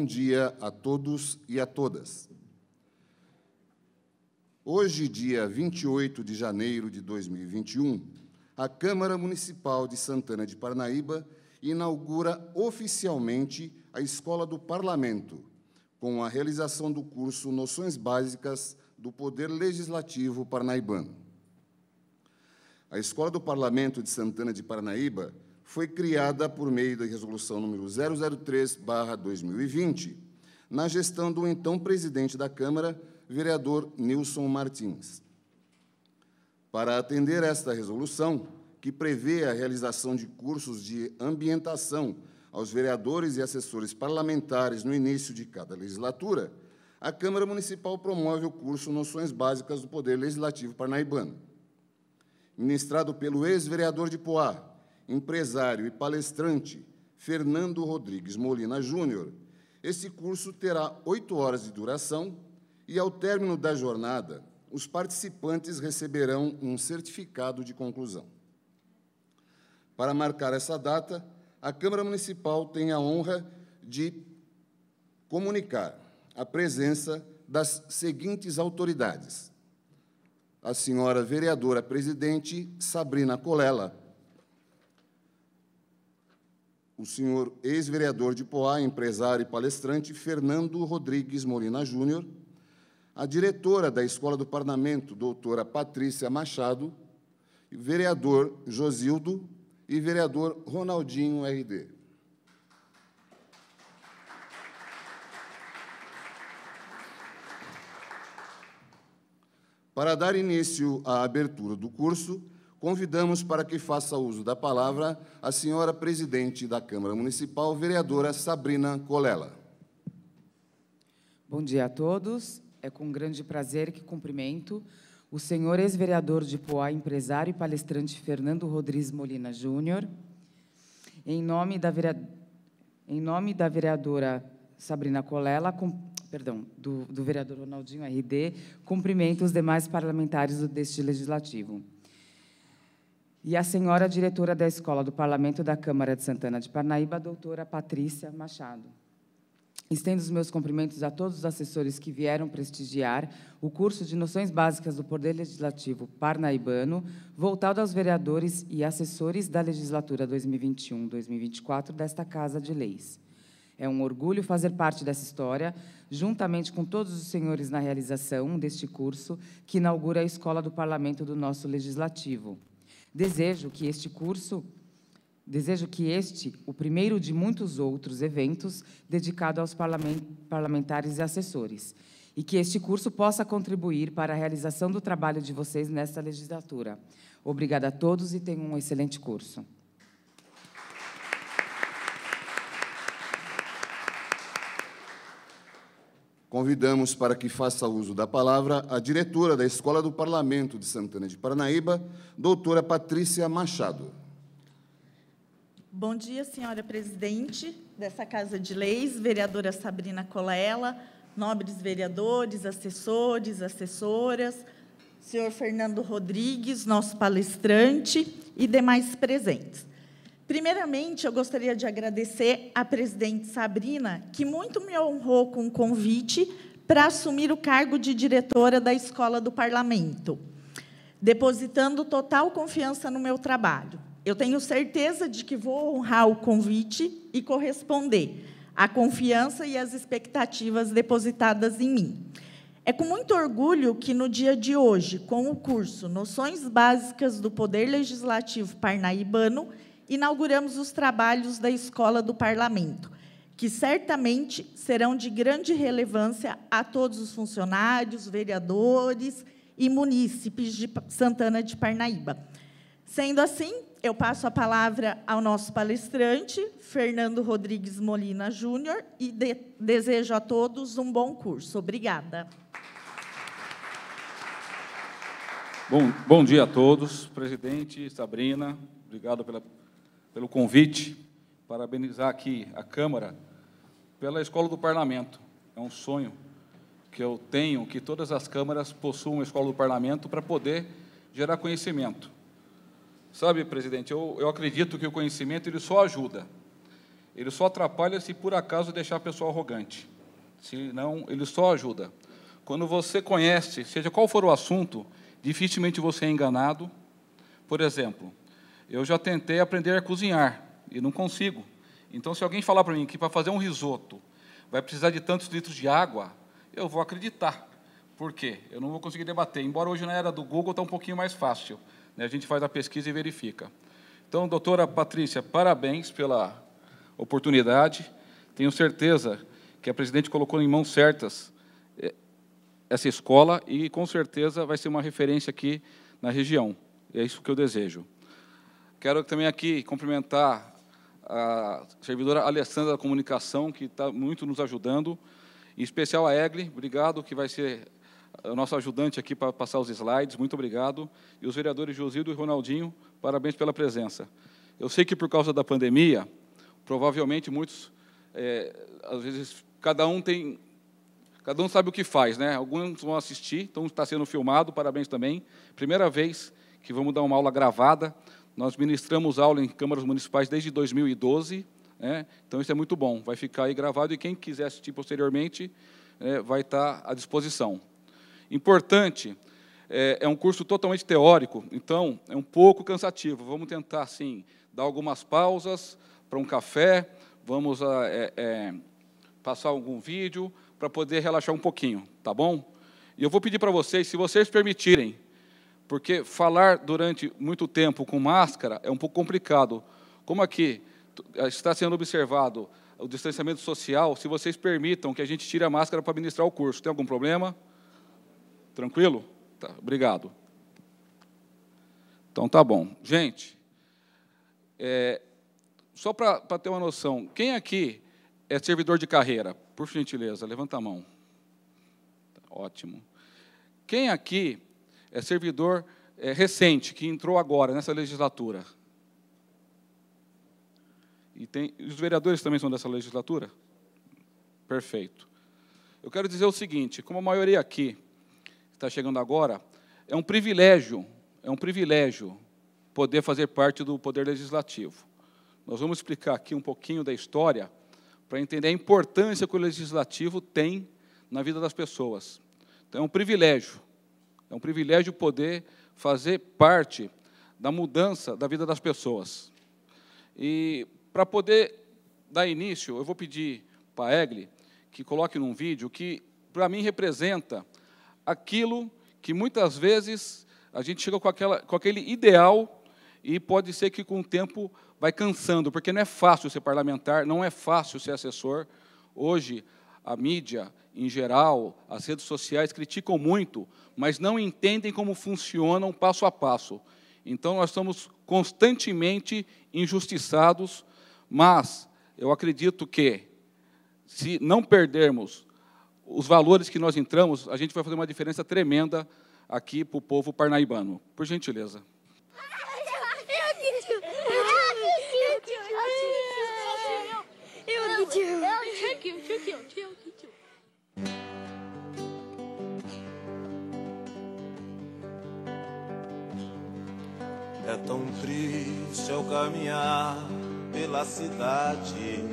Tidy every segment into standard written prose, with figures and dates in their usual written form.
bom dia a todos e a todas. Hoje, dia 28 de janeiro de 2021, a Câmara Municipal de Santana de Parnaíba inaugura oficialmente a Escola do Parlamento, com a realização do curso Noções Básicas do Poder Legislativo Parnaibano. A Escola do Parlamento de Santana de Parnaíba foi criada por meio da Resolução número 003/2020, na gestão do então presidente da Câmara, vereador Nilson Martins. Para atender esta resolução, que prevê a realização de cursos de ambientação aos vereadores e assessores parlamentares no início de cada legislatura, a Câmara Municipal promove o curso Noções Básicas do Poder Legislativo Parnaibano. Ministrado pelo ex-vereador de Poá, empresário e palestrante Fernando Rodrigues Molina Júnior, esse curso terá 8 horas de duração e, ao término da jornada, os participantes receberão um certificado de conclusão. Para marcar essa data, a Câmara Municipal tem a honra de comunicar a presença das seguintes autoridades: a senhora vereadora presidente Sabrina Colella, o senhor ex-vereador de Poá, empresário e palestrante Fernando Rodrigues Molina Júnior, a diretora da Escola do Parlamento, doutora Patrícia Machado, vereador Josildo e vereador Ronaldinho RD. Para dar início à abertura do curso, convidamos para que faça uso da palavra a senhora presidente da Câmara Municipal, vereadora Sabrina Colella. Bom dia a todos. É com grande prazer que cumprimento o senhor ex-vereador de Poá, empresário e palestrante Fernando Rodrigues Molina Júnior. Em nome da vereadora Sabrina Colella, do vereador Ronaldinho RD, cumprimento os demais parlamentares deste legislativo. E a senhora diretora da Escola do Parlamento da Câmara de Santana de Parnaíba, a doutora Patrícia Machado. Estendo os meus cumprimentos a todos os assessores que vieram prestigiar o curso de Noções Básicas do Poder Legislativo Parnaibano, voltado aos vereadores e assessores da legislatura 2021-2024 desta Casa de Leis. É um orgulho fazer parte dessa história, juntamente com todos os senhores na realização deste curso, que inaugura a Escola do Parlamento do nosso Legislativo. Desejo que este, o primeiro de muitos outros eventos dedicado aos parlamentares e assessores, e que este curso possa contribuir para a realização do trabalho de vocês nesta legislatura. Obrigada a todos e tenham um excelente curso. Convidamos para que faça uso da palavra a diretora da Escola do Parlamento de Santana de Parnaíba, doutora Patrícia Machado. Bom dia, senhora presidente dessa Casa de Leis, vereadora Sabrina Colella, nobres vereadores, assessores, assessoras, senhor Fernando Rodrigues, nosso palestrante, e demais presentes. Primeiramente, eu gostaria de agradecer à presidente Sabrina, que muito me honrou com o convite para assumir o cargo de diretora da Escola do Parlamento, depositando total confiança no meu trabalho. Eu tenho certeza de que vou honrar o convite e corresponder à confiança e às expectativas depositadas em mim. É com muito orgulho que, no dia de hoje, com o curso Noções Básicas do Poder Legislativo Parnaibano, inauguramos os trabalhos da Escola do Parlamento, que certamente serão de grande relevância a todos os funcionários, vereadores e munícipes de Santana de Parnaíba. Sendo assim, eu passo a palavra ao nosso palestrante, Fernando Rodrigues Molina Júnior, e desejo a todos um bom curso. Obrigada. Bom dia a todos. Presidente Sabrina, obrigado pelo convite. Parabenizar aqui a Câmara pela Escola do Parlamento. É um sonho que eu tenho, que todas as câmaras possuam uma Escola do Parlamento para poder gerar conhecimento. Sabe, presidente, eu acredito que o conhecimento ele só ajuda. ele só atrapalha se por acaso deixar a pessoa arrogante. Senão, ele só ajuda. Quando você conhece, seja qual for o assunto, dificilmente você é enganado. Por exemplo, eu já tentei aprender a cozinhar e não consigo. Então, se alguém falar para mim que para fazer um risoto vai precisar de tantos litros de água, eu vou acreditar. Por quê? Eu não vou conseguir debater. Embora hoje, na era do Google, está um pouquinho mais fácil, né? A gente faz a pesquisa e verifica. Então, doutora Patrícia, parabéns pela oportunidade. Tenho certeza que a presidente colocou em mãos certas essa escola e, com certeza, vai ser uma referência aqui na região. É isso que eu desejo. Quero também aqui cumprimentar a servidora Alessandra da Comunicação, que está muito nos ajudando, em especial a Egli, obrigado, que vai ser o nosso ajudante aqui para passar os slides, muito obrigado. E os vereadores Josildo e Ronaldinho, parabéns pela presença. Eu sei que, por causa da pandemia, provavelmente muitos, às vezes, cada um sabe o que faz, né? Alguns vão assistir, então está sendo filmado, parabéns também. Primeira vez que vamos dar uma aula gravada. Nós ministramos aula em câmaras municipais desde 2012, né? Então isso é muito bom, vai ficar aí gravado e quem quiser assistir posteriormente vai estar à disposição. Importante, é um curso totalmente teórico, então é um pouco cansativo. Vamos tentar, assim, dar algumas pausas para um café, vamos passar algum vídeo para poder relaxar um pouquinho, tá bom? E eu vou pedir para vocês, se vocês permitirem, porque falar durante muito tempo com máscara é um pouco complicado. Como aqui está sendo observado o distanciamento social, se vocês permitam que a gente tire a máscara para ministrar o curso. Tem algum problema? Tranquilo? Tá, obrigado. Então, tá bom. Gente, só para ter uma noção, quem aqui é servidor de carreira? Por gentileza, levanta a mão. Ótimo. Quem aqui é servidor recente, que entrou agora, nessa legislatura? E os vereadores também são dessa legislatura? Perfeito. Eu quero dizer o seguinte, como a maioria aqui está chegando agora, é um privilégio poder fazer parte do Poder Legislativo. Nós vamos explicar aqui um pouquinho da história para entender a importância que o Legislativo tem na vida das pessoas. Então, é um privilégio poder fazer parte da mudança da vida das pessoas. E, para poder dar início, eu vou pedir para a Egli que coloque num vídeo que, para mim, representa aquilo que, muitas vezes, a gente chega com aquele ideal e pode ser que, com o tempo, vai cansando, porque não é fácil ser parlamentar, não é fácil ser assessor. Hoje, a mídia, em geral, as redes sociais criticam muito, mas não entendem como funcionam passo a passo. Então, nós estamos constantemente injustiçados, mas eu acredito que, se não perdermos os valores que nós entramos, a gente vai fazer uma diferença tremenda aqui para o povo parnaibano. Por gentileza. É tão triste ao caminhar pela cidade,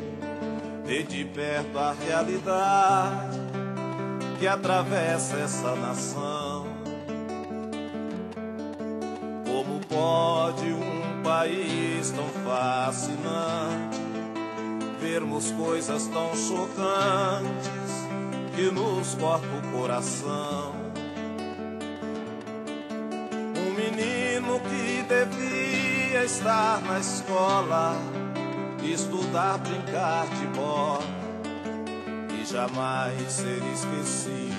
ver de perto a realidade que atravessa essa nação. Como pode um país tão fascinante vermos coisas tão chocantes que nos cortam o coração? Um menino que devia estar na escola, estudar, brincar de bola e jamais ser esquecido,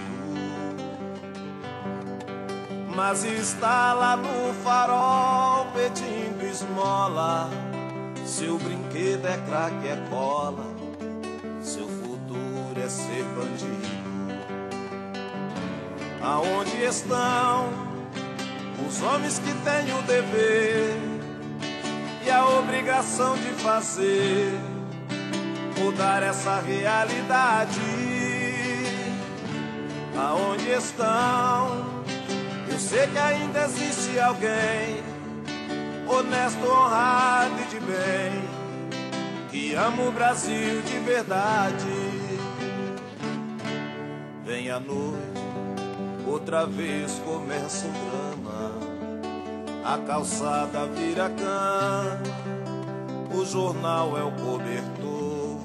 mas está lá no farol pedindo esmola. Seu brinquedo é crack, é cola, seu futuro é ser bandido. Aonde estão os homens que têm o dever e a obrigação de fazer mudar essa realidade? Aonde estão? Eu sei que ainda existe alguém honesto, honrado e de bem, que e amo o Brasil de verdade. Vem a noite, outra vez começa o drama. A calçada vira cama, o jornal é o cobertor.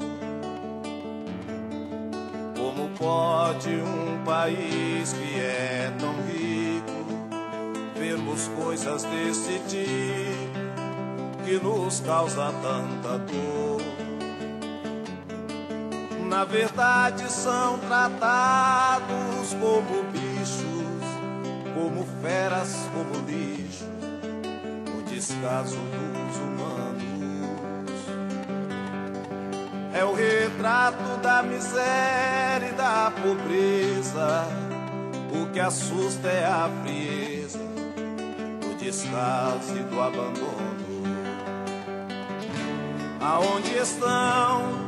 Como pode um país que é tão rico vermos coisas desse tipo que nos causa tanta dor? Na verdade são tratados como bichos, como feras, como lixo, o descaso dos humanos. É o retrato da miséria e da pobreza, o que assusta é a frieza, o descaso e do abandono. Aonde estão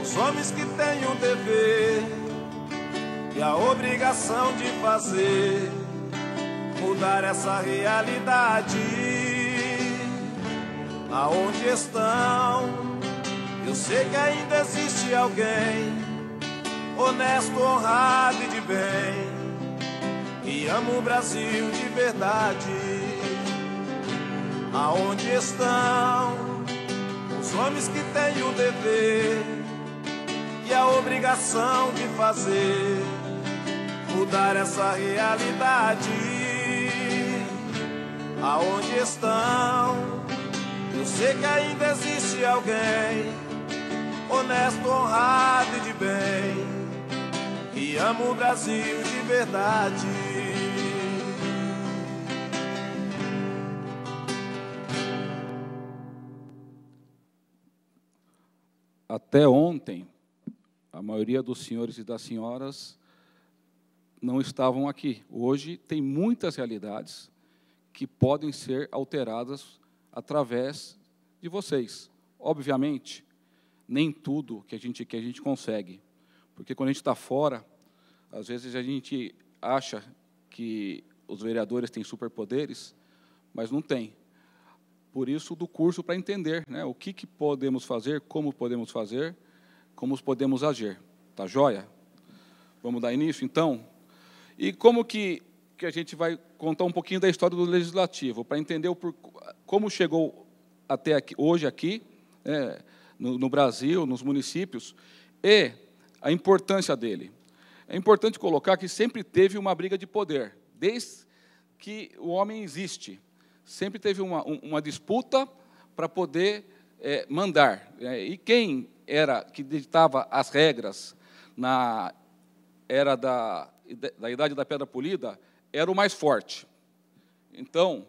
os homens que têm o dever e a obrigação de fazer mudar essa realidade? Aonde estão? Eu sei que ainda existe alguém honesto, honrado e de bem, que ama o Brasil de verdade. Aonde estão os homens que têm o dever e a obrigação de fazer mudar essa realidade? Aonde estão? Eu sei que ainda existe alguém honesto, honrado e de bem, que ama o Brasil de verdade. Até ontem, a maioria dos senhores e das senhoras não estavam aqui. Hoje tem muitas realidades que podem ser alteradas através de vocês. Obviamente, nem tudo que a gente consegue, porque quando a gente está fora, às vezes a gente acha que os vereadores têm superpoderes, mas não tem. Por isso, do curso para entender, né, o que podemos fazer, como podemos agir. Tá joia? Vamos dar início, então? E como que a gente vai contar um pouquinho da história do Legislativo, para entender como chegou até aqui, hoje aqui, no Brasil, nos municípios, e a importância dele. É importante colocar que sempre teve uma briga de poder, desde que o homem existe. Sempre teve uma disputa para poder mandar. E quem era que ditava as regras na era da Idade da Pedra Polida era o mais forte. Então,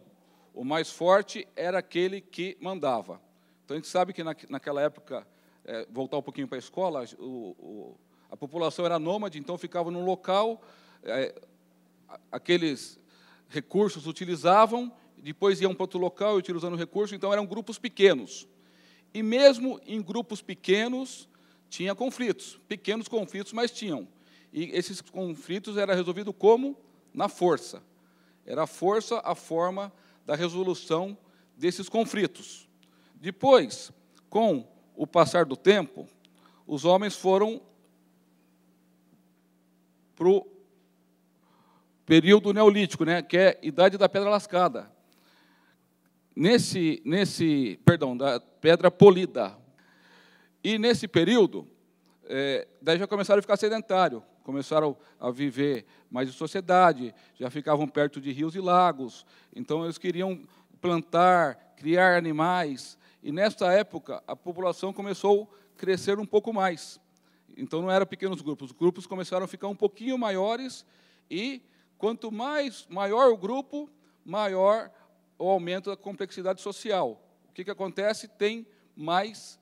o mais forte era aquele que mandava. Então, a gente sabe que naquela época, voltar um pouquinho para a escola, a população era nômade, então ficava num local, aqueles recursos utilizavam, depois iam para outro local utilizando recursos, então eram grupos pequenos. E mesmo em grupos pequenos, tinha conflitos, pequenos conflitos, mas tinham. E esses conflitos eram resolvidos como? Na força. Era a força a forma da resolução desses conflitos. Depois, com o passar do tempo, os homens foram para o período neolítico, né, que é a Idade da Pedra Lascada. Da Pedra Polida. E, nesse período, daí já começaram a ficar sedentários, começaram a viver mais em sociedade, já ficavam perto de rios e lagos, então eles queriam plantar, criar animais, e, nessa época, a população começou a crescer um pouco mais. Então, não eram pequenos grupos, os grupos começaram a ficar um pouquinho maiores, e, quanto maior o grupo, maior o aumento da complexidade social. O que acontece? Tem mais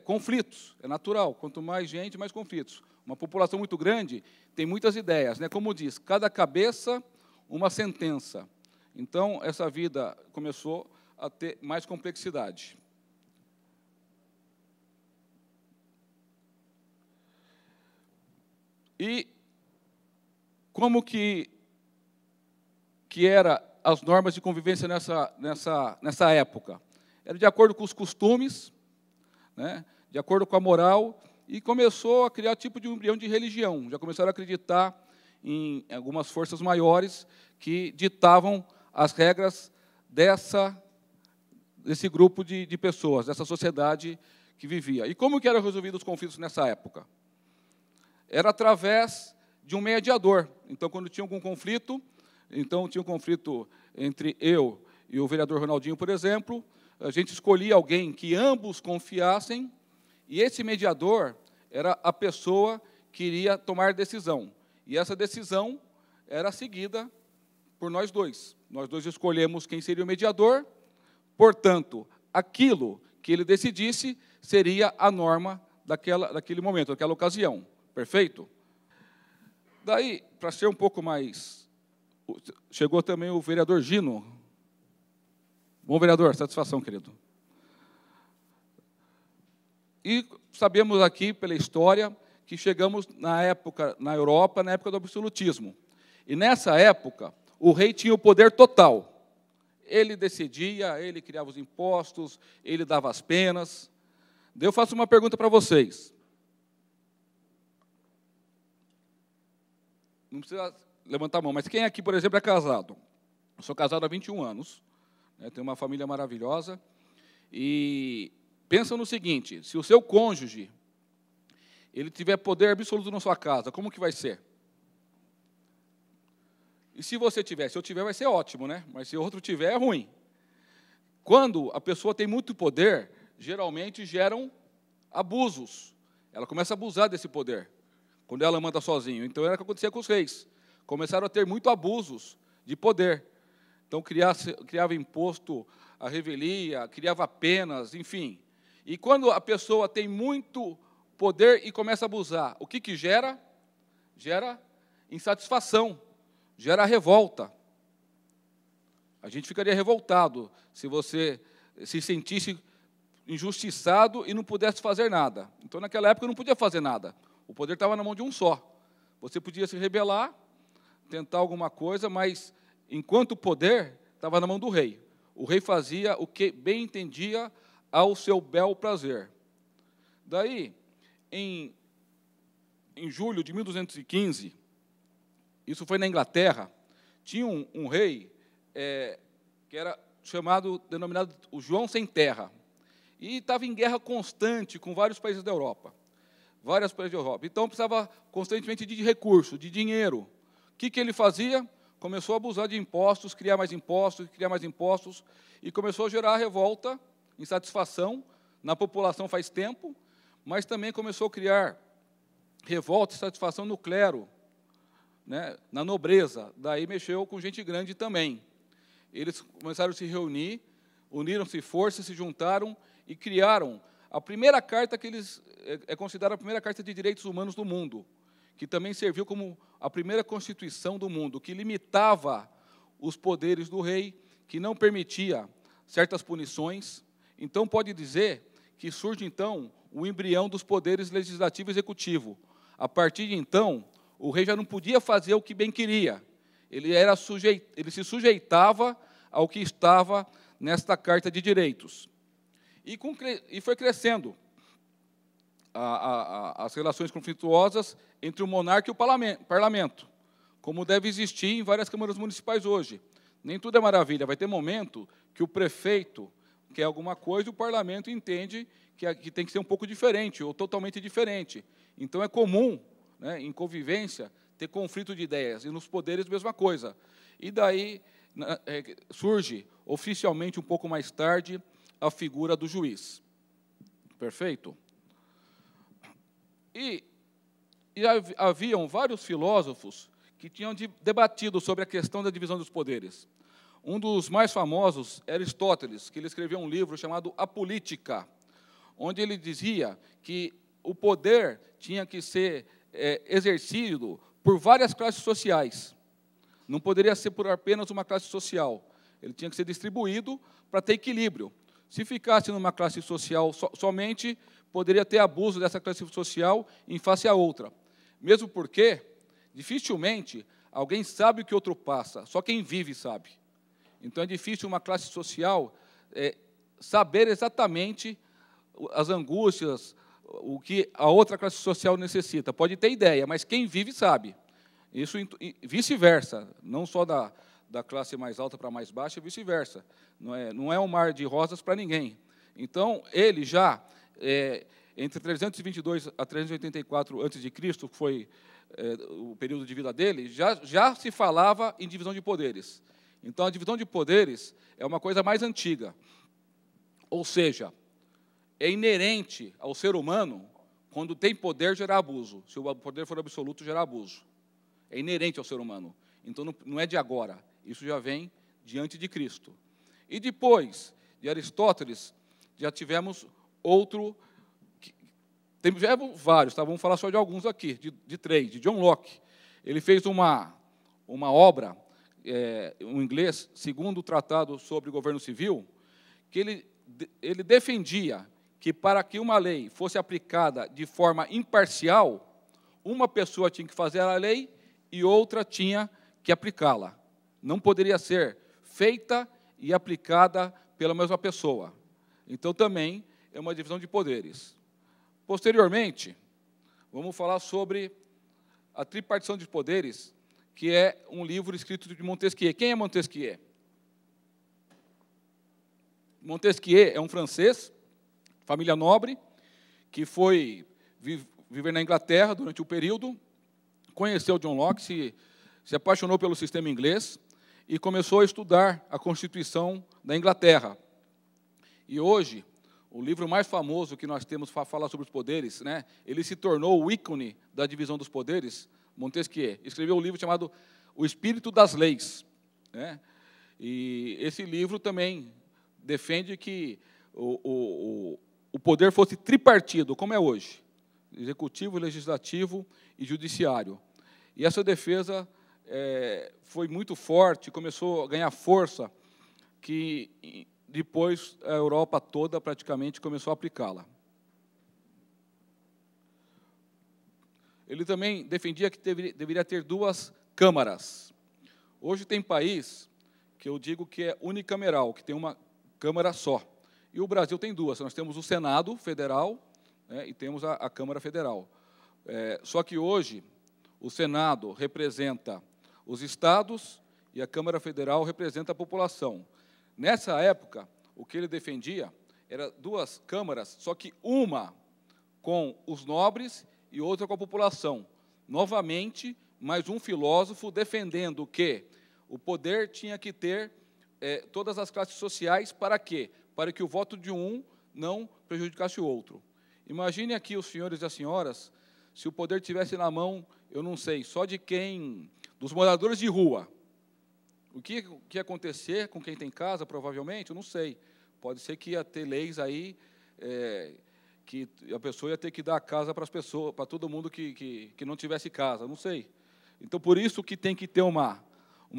conflitos, é natural. Quanto mais gente, mais conflitos. Uma população muito grande tem muitas ideias, né? Como diz, cada cabeça, uma sentença. Então, essa vida começou a ter mais complexidade. E como que era as normas de convivência nessa época? Era de acordo com os costumes né, de acordo com a moral, e começou a criar tipo de um embrião de religião. Já começaram a acreditar em algumas forças maiores que ditavam as regras desse grupo de pessoas, dessa sociedade que vivia. E como que eram resolvidos os conflitos nessa época? Era através de um mediador. Então, quando tinha algum conflito, então tinha um conflito entre eu e o vereador Ronaldinho, por exemplo, a gente escolhia alguém que ambos confiassem, e esse mediador era a pessoa que iria tomar decisão. E essa decisão era seguida por nós dois. Nós dois escolhemos quem seria o mediador, portanto, aquilo que ele decidisse seria a norma daquele momento, daquela ocasião. Perfeito? Daí, para ser um pouco mais... Chegou também o vereador Gino. Bom, vereador, satisfação, querido. E sabemos aqui, pela história, que chegamos na Europa, na época do absolutismo. E nessa época, o rei tinha o poder total. Ele decidia, ele criava os impostos, ele dava as penas. Daí eu faço uma pergunta para vocês. Não precisa levantar a mão, mas quem aqui, por exemplo, é casado? Eu sou casado há 21 anos, né, tenho uma família maravilhosa, e pensa no seguinte, se o seu cônjuge ele tiver poder absoluto na sua casa, como que vai ser? E se você tiver? Se eu tiver, vai ser ótimo, né? Mas se o outro tiver, é ruim. Quando a pessoa tem muito poder, geralmente geram abusos. Ela começa a abusar desse poder, quando ela manda sozinho. Então, era o que acontecia com os reis. Começaram a ter muito abusos de poder. Então, criava imposto à revelia, criava penas, enfim. E quando a pessoa tem muito poder e começa a abusar, o que gera? Gera insatisfação, gera revolta. A gente ficaria revoltado se você se sentisse injustiçado e não pudesse fazer nada. Então, naquela época, eu não podia fazer nada. O poder estava na mão de um só. Você podia se rebelar, tentar alguma coisa, mas, enquanto o poder estava na mão do rei, o rei fazia o que bem entendia ao seu bel prazer. Daí, em julho de 1215, isso foi na Inglaterra, tinha um rei que era denominado o João Sem Terra, e estava em guerra constante com vários países da Europa. Então, precisava constantemente de recursos, de dinheiro. O que ele fazia? Começou a abusar de impostos, criar mais impostos, e começou a gerar revolta, insatisfação na população faz tempo, mas também começou a criar revolta e insatisfação no clero, né, na nobreza. Daí mexeu com gente grande também. Eles começaram a se reunir, uniram-se forças, se juntaram e criaram a primeira carta que é considerada a primeira carta de direitos humanos do mundo, que também serviu como a primeira constituição do mundo, que limitava os poderes do rei, que não permitia certas punições. Então, pode dizer que surge, então, o embrião dos poderes legislativo e executivo. A partir de então, o rei já não podia fazer o que bem queria. Ele se sujeitava ao que estava nesta Carta de Direitos. E foi crescendo as relações conflituosas entre o monarca e o parlamento, como deve existir em várias câmaras municipais hoje. Nem tudo é maravilha. Vai ter momento que o prefeito quer alguma coisa e o parlamento entende que tem que ser um pouco diferente ou totalmente diferente. Então, é comum, né, em convivência, ter conflito de ideias, e nos poderes, mesma coisa. E daí surge, oficialmente, um pouco mais tarde, a figura do juiz. Perfeito? E haviam vários filósofos que tinham debatido sobre a questão da divisão dos poderes. Um dos mais famosos é Aristóteles, que ele escreveu um livro chamado A Política, onde ele dizia que o poder tinha que ser exercido por várias classes sociais. Não poderia ser por apenas uma classe social. Ele tinha que ser distribuído para ter equilíbrio. Se ficasse numa classe social somente, poderia ter abuso dessa classe social em face a outra. Mesmo porque, dificilmente, alguém sabe o que outro passa, só quem vive sabe. Então, é difícil uma classe social saber exatamente as angústias, o que a outra classe social necessita. Pode ter ideia, mas quem vive sabe. Isso vice-versa, não só da classe mais alta para a mais baixa, vice-versa. Não é um mar de rosas para ninguém. Então, ele já, entre 322 a 384 a.C., que foi o período de vida dele, já se falava em divisão de poderes. Então, a divisão de poderes é uma coisa mais antiga. Ou seja, é inerente ao ser humano, quando tem poder, gerar abuso. Se o poder for absoluto, gerar abuso. É inerente ao ser humano. Então, não é de agora. Isso já vem diante de Cristo. E depois de Aristóteles, já tivemos outro... Tivemos vários, tá? Vamos falar só de alguns aqui, de três. De John Locke. Ele fez uma obra, em inglês, segundo o Tratado sobre o Governo Civil, que ele defendia que, para que uma lei fosse aplicada de forma imparcial, uma pessoa tinha que fazer a lei e outra tinha que aplicá-la. Não poderia ser feita e aplicada pela mesma pessoa. Então, também é uma divisão de poderes. Posteriormente, vamos falar sobre a tripartição de poderes, que é um livro escrito de Montesquieu. Quem é Montesquieu? Montesquieu é um francês, família nobre, que foi viver na Inglaterra durante o período, conheceu John Locke, se apaixonou pelo sistema inglês e começou a estudar a Constituição da Inglaterra. E hoje, o livro mais famoso que nós temos para falar sobre os poderes, né, ele se tornou o ícone da divisão dos poderes, Montesquieu. Escreveu um livro chamado O Espírito das Leis, né? E esse livro também defende que o poder fosse tripartido, como é hoje, executivo, legislativo e judiciário. E essa defesa foi muito forte, começou a ganhar força, que depois a Europa toda praticamente começou a aplicá-la. Ele também defendia que deveria ter duas câmaras. Hoje tem país que eu digo que é unicameral, que tem uma Câmara só. E o Brasil tem duas. Nós temos o Senado Federal, né, e temos a Câmara Federal. Só que hoje o Senado representa os estados e a Câmara Federal representa a população. Nessa época, o que ele defendia era duas câmaras, só que uma com os nobres e outra com a população. Novamente, mais um filósofo defendendo que o poder tinha que ter todas as classes sociais, para quê? Para que o voto de um não prejudicasse o outro. Imagine aqui os senhores e as senhoras, se o poder tivesse na mão, eu não sei, só de quem, dos moradores de rua. O que ia acontecer com quem tem casa, provavelmente, eu não sei. Pode ser que ia ter leis aí, que a pessoa ia ter que dar casa para as pessoas, para todo mundo que não tivesse casa, não sei. Então, por isso que tem que ter uma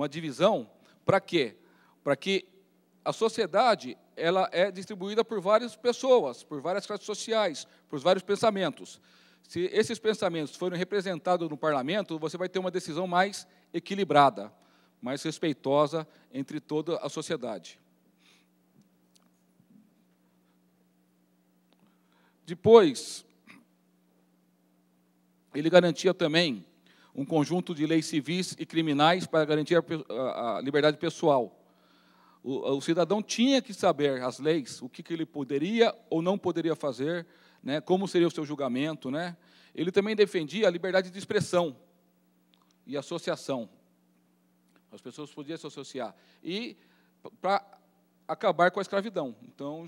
divisão, para quê? Para que a sociedade ela é distribuída por várias pessoas, por várias classes sociais, por vários pensamentos. Se esses pensamentos forem representados no parlamento, você vai ter uma decisão mais equilibrada, mais respeitosa entre toda a sociedade. Depois, ele garantia também um conjunto de leis civis e criminais para garantir a liberdade pessoal. O cidadão tinha que saber as leis, o que ele poderia ou não poderia fazer, né, como seria o seu julgamento, né. Ele também defendia a liberdade de expressão e associação. As pessoas podiam se associar. E para acabar com a escravidão. Então,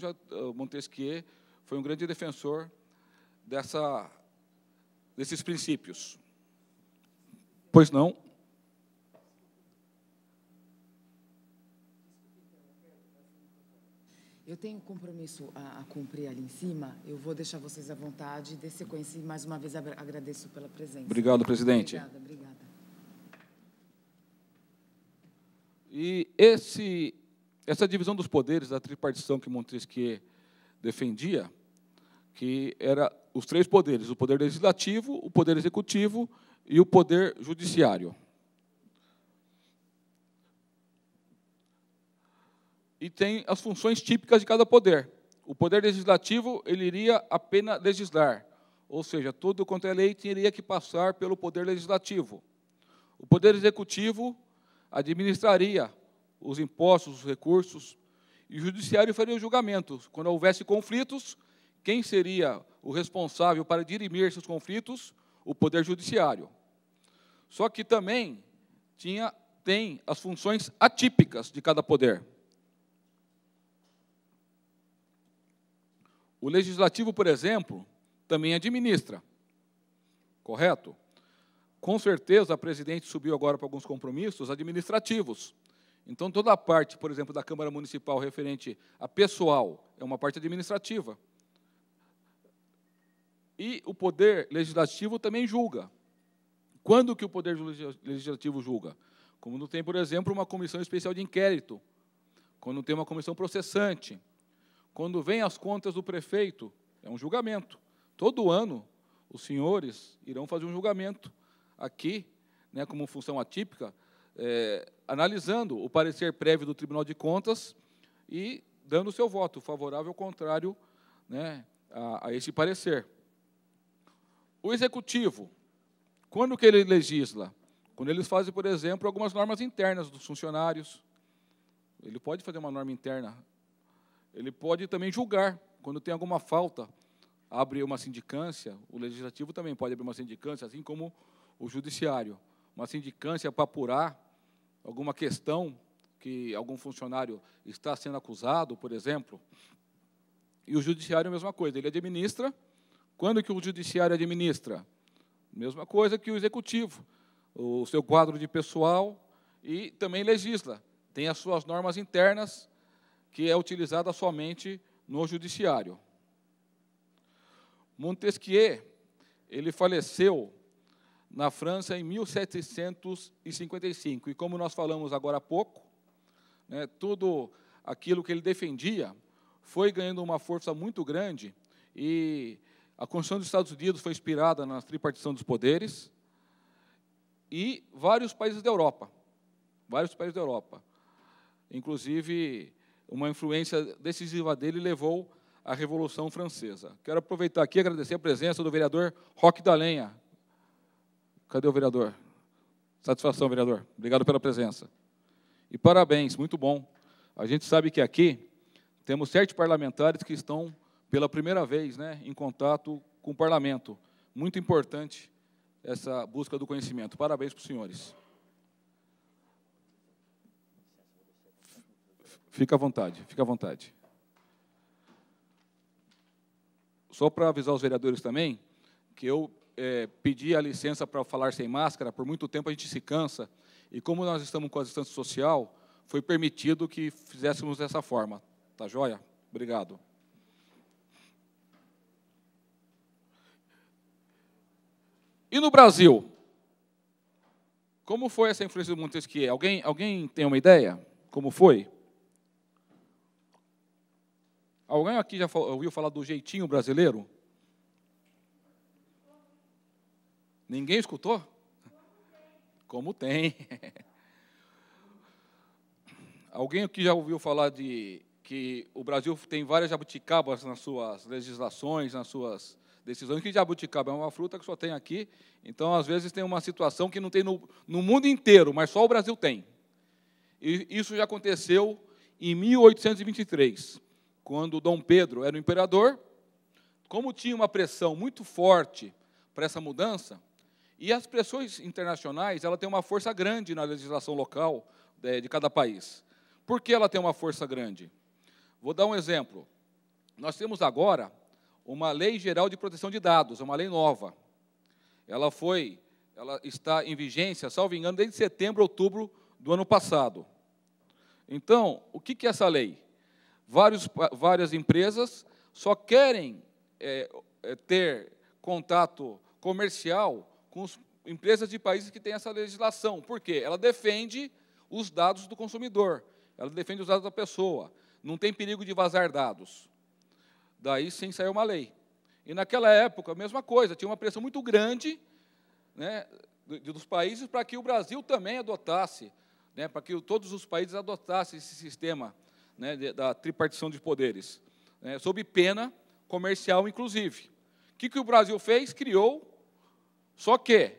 Montesquieu foi um grande defensor desses princípios. Pois não? Eu tenho um compromisso a cumprir ali em cima. Eu vou deixar vocês à vontade, dê sequência, e mais uma vez agradeço pela presença. Obrigado, presidente. Obrigada. E essa divisão dos poderes, da tripartição que Montesquieu defendia, que era os três poderes, o poder legislativo, o poder executivo e o poder judiciário. E tem as funções típicas de cada poder. o Poder Legislativo ele iria apenas legislar, ou seja, tudo quanto é lei teria que passar pelo Poder Legislativo. O Poder Executivo administraria os impostos, os recursos, e o Judiciário faria o julgamento. Quando houvesse conflitos, quem seria o responsável para dirimir esses conflitos? O Poder Judiciário. Só que também tem as funções atípicas de cada poder. O Legislativo, por exemplo, também administra, correto? Com certeza, a presidente subiu agora para alguns compromissos administrativos. Então, toda a parte, por exemplo, da Câmara Municipal referente a pessoal, é uma parte administrativa. E o Poder Legislativo também julga. Quando que o Poder Legislativo julga? Quando tem, por exemplo, uma comissão especial de inquérito, quando tem uma comissão processante, quando vem as contas do prefeito, é um julgamento. Todo ano, os senhores irão fazer um julgamento aqui, né, como função atípica, analisando o parecer prévio do Tribunal de Contas e dando o seu voto favorável ou contrário, né, a esse parecer. O Executivo, quando que ele legisla? Quando eles fazem, por exemplo, algumas normas internas dos funcionários. Ele pode fazer uma norma interna. Ele pode também julgar. Quando tem alguma falta, abre uma sindicância. O Legislativo também pode abrir uma sindicância, assim como o Judiciário. Uma sindicância para apurar alguma questão que algum funcionário está sendo acusado, por exemplo. E o Judiciário é a mesma coisa. Ele administra. Quando que o Judiciário administra? Mesma coisa que o Executivo. O seu quadro de pessoal e também legisla. Tem as suas normas internas, que é utilizada somente no Judiciário. Montesquieu, ele faleceu na França em 1755. E como nós falamos agora há pouco, né, tudo aquilo que ele defendia foi ganhando uma força muito grande e a Constituição dos Estados Unidos foi inspirada na tripartição dos poderes e vários países da Europa, inclusive uma influência decisiva dele levou à Revolução Francesa. Quero aproveitar aqui e agradecer a presença do vereador Roque da Lenha. Cadê o vereador? Satisfação, vereador. Obrigado pela presença. E parabéns, muito bom. A gente sabe que aqui temos 7 parlamentares que estão pela primeira vez, né, em contato com o parlamento. Muito importante essa busca do conhecimento. Parabéns para os senhores. Fica à vontade, fica à vontade. Só para avisar os vereadores também, que eu pedi a licença para falar sem máscara, por muito tempo a gente se cansa, e como nós estamos com a distância social, foi permitido que fizéssemos dessa forma. Tá joia? Obrigado. E no Brasil? Como foi essa influência do Montesquieu? Alguém tem uma ideia? Como foi? Alguém aqui já ouviu falar do jeitinho brasileiro? Ninguém escutou? Como tem. Alguém aqui já ouviu falar de que o Brasil tem várias jabuticabas nas suas legislações, nas suas decisões, que jabuticaba é uma fruta que só tem aqui, então, às vezes, tem uma situação que não tem no mundo inteiro, mas só o Brasil tem. E isso já aconteceu em 1823, quando Dom Pedro era o imperador. Como tinha uma pressão muito forte para essa mudança, e as pressões internacionais, ela tem uma força grande na legislação local de cada país. Por que ela tem uma força grande? Vou dar um exemplo. Nós temos agora uma Lei Geral de Proteção de Dados, é uma lei nova. Ela está em vigência, salvo engano, desde setembro, outubro do ano passado. Então, o que é essa lei? Várias empresas só querem ter contato comercial com as empresas de países que têm essa legislação. Por quê? Ela defende os dados do consumidor, ela defende os dados da pessoa, não tem perigo de vazar dados. Daí sim saiu uma lei. E naquela época, a mesma coisa, tinha uma pressão muito grande, né, dos países para que o Brasil também adotasse, para que todos os países adotassem esse sistema, né, da tripartição de poderes. né, sob pena comercial, inclusive. O que o Brasil fez? Criou, só que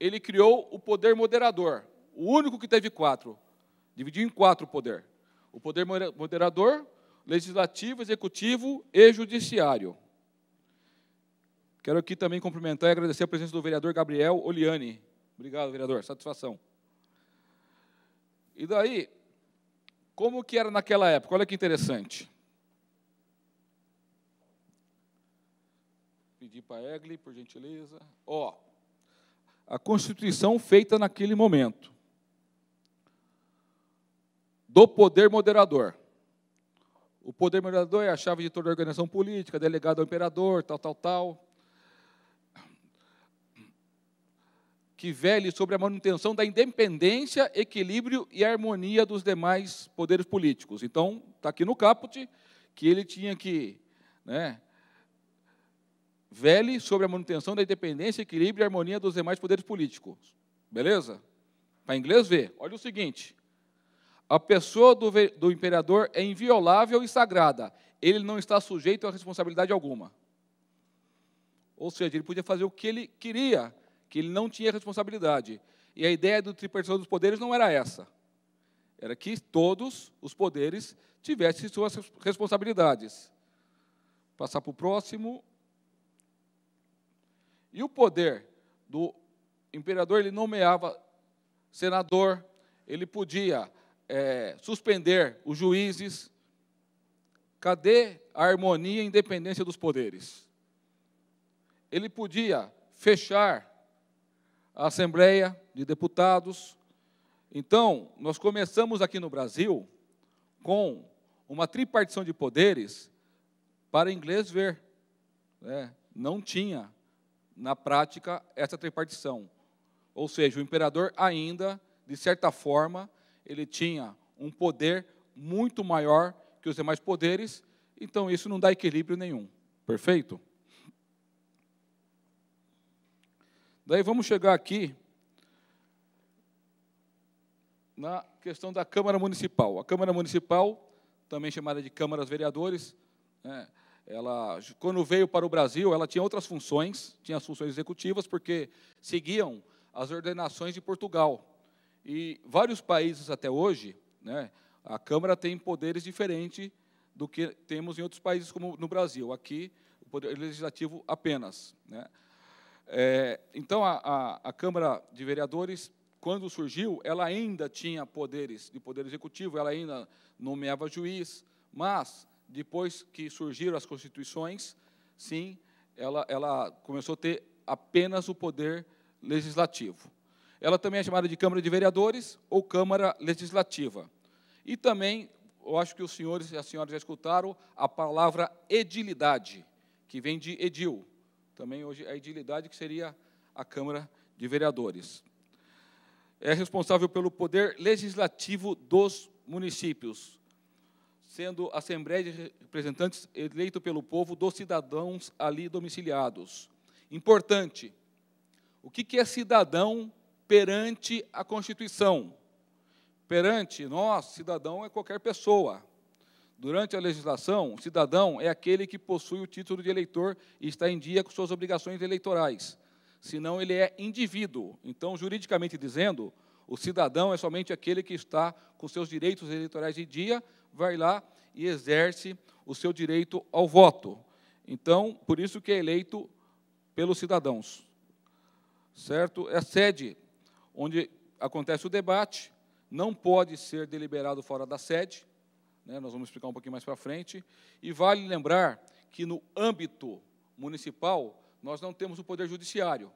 ele criou o poder moderador, o único que teve 4, dividiu em 4 o poder. O poder moderador, legislativo, executivo e judiciário. Quero aqui também cumprimentar e agradecer a presença do vereador Gabriel Oliani. Obrigado, vereador, satisfação. E daí, como que era naquela época? Olha que interessante. Pedir para a Egli, por gentileza. Ó, a Constituição feita naquele momento. Do poder moderador. O poder moderador é a chave de toda a organização política, delegado ao imperador, tal. Que vele sobre a manutenção da independência, equilíbrio e harmonia dos demais poderes políticos. Então, está aqui no caput que ele tinha que, né, vele sobre a manutenção da independência, equilíbrio e harmonia dos demais poderes políticos. Beleza? Para inglês ver. Olha o seguinte. A pessoa do imperador é inviolável e sagrada. Ele não está sujeito a responsabilidade alguma. Ou seja, ele podia fazer o que ele queria, que ele não tinha responsabilidade. E a ideia do tripartição dos poderes não era essa. Era que todos os poderes tivessem suas responsabilidades. Passar para o próximo. E o poder do imperador, ele nomeava senador, ele podia suspender os juízes. Cadê a harmonia e independência dos poderes? Ele podia fechar a Assembleia de Deputados. Então, nós começamos aqui no Brasil com uma tripartição de poderes para inglês ver. Não tinha, na prática, essa tripartição. Ou seja, o imperador ainda, de certa forma, ele tinha um poder muito maior que os demais poderes, então isso não dá equilíbrio nenhum. Perfeito? Daí vamos chegar aqui na questão da Câmara Municipal. A Câmara Municipal, também chamada de Câmaras Vereadores, ela, quando veio para o Brasil, ela tinha outras funções, tinha as funções executivas, porque seguiam as ordenações de Portugal. E vários países até hoje, a Câmara tem poderes diferentes do que temos em outros países, como no Brasil. Aqui, o poder legislativo apenas. Então, a Câmara de Vereadores, quando surgiu, ela ainda tinha poderes de poder executivo, ela ainda nomeava juiz, mas, depois que surgiram as constituições, sim, ela começou a ter apenas o poder legislativo. Ela também é chamada de Câmara de Vereadores ou Câmara Legislativa. E também, eu acho que os senhores e as senhoras já escutaram a palavra edilidade, que vem de edil. Também hoje a edilidade, que seria a Câmara de Vereadores. É responsável pelo poder legislativo dos municípios, sendo a Assembleia de Representantes eleito pelo povo dos cidadãos ali domiciliados. Importante, o que é cidadão perante a Constituição? Perante nós, cidadão é qualquer pessoa. Durante a legislação, o cidadão é aquele que possui o título de eleitor e está em dia com suas obrigações eleitorais. Senão, ele é indivíduo. Então, juridicamente dizendo, o cidadão é somente aquele que está com seus direitos eleitorais em dia, vai lá e exerce o seu direito ao voto. Então, por isso que é eleito pelos cidadãos. Certo? É a sede onde acontece o debate, não pode ser deliberado fora da sede, nós vamos explicar um pouquinho mais para frente, e vale lembrar que, no âmbito municipal, nós não temos o poder judiciário.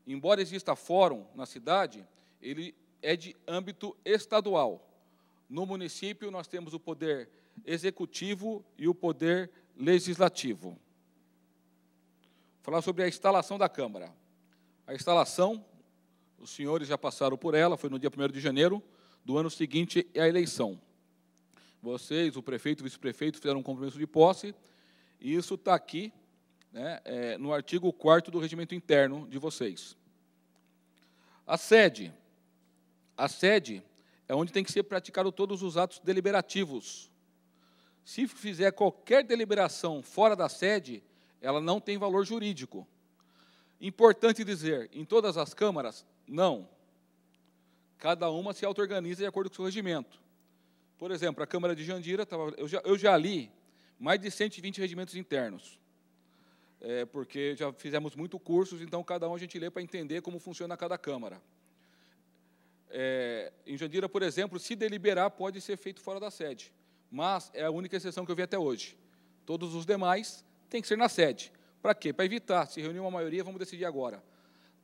Embora exista fórum na cidade, ele é de âmbito estadual. No município, nós temos o poder executivo e o poder legislativo. Vou falar sobre a instalação da Câmara. A instalação, os senhores já passaram por ela, foi no dia 1º de janeiro do ano seguinte à eleição. Vocês, o prefeito e o vice-prefeito, fizeram um compromisso de posse, e isso está aqui, no artigo 4º do regimento interno de vocês. A sede é onde tem que ser praticado todos os atos deliberativos, Se fizer qualquer deliberação fora da sede, ela não tem valor jurídico. Importante dizer, em todas as câmaras, não. Cada uma se auto-organiza de acordo com o seu regimento. Por exemplo, a Câmara de Jandira, eu já li mais de 120 regimentos internos, porque já fizemos muitos cursos, então cada um a gente lê para entender como funciona cada Câmara. Em Jandira, por exemplo, se deliberar, pode ser feito fora da sede, mas é a única exceção que eu vi até hoje. Todos os demais têm que ser na sede. Para quê? Para evitar, se reunir uma maioria, vamos decidir agora.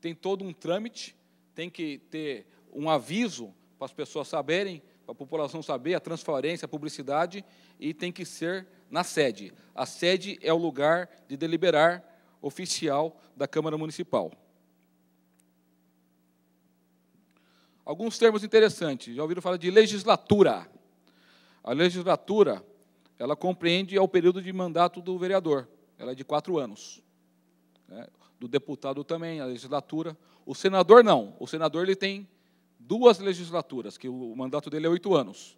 Tem todo um trâmite, tem que ter um aviso para as pessoas saberem, para a população saber, a transparência, a publicidade, e tem que ser na sede. A sede é o lugar de deliberar oficial da Câmara Municipal. Alguns termos interessantes. Já ouviram falar de legislatura. A legislatura, ela compreende o período de mandato do vereador. Ela é de 4 anos. Do deputado também, a legislatura. O senador, não. O senador ele tem 2 legislaturas, que o mandato dele é 8 anos.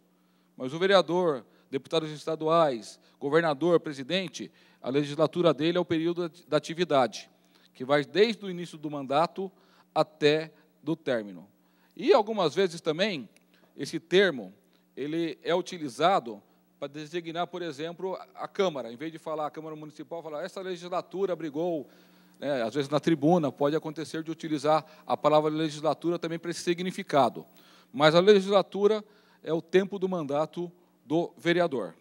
Mas o vereador, deputados estaduais, governador, presidente, a legislatura dele é o período da atividade, que vai desde o início do mandato até do término. E, algumas vezes, também, esse termo ele é utilizado para designar, por exemplo, a Câmara. Em vez de falar a Câmara Municipal, falar essa legislatura abrigou, às vezes na tribuna, pode acontecer de utilizar a palavra legislatura também para esse significado. Mas a legislatura é o tempo do mandato do vereador.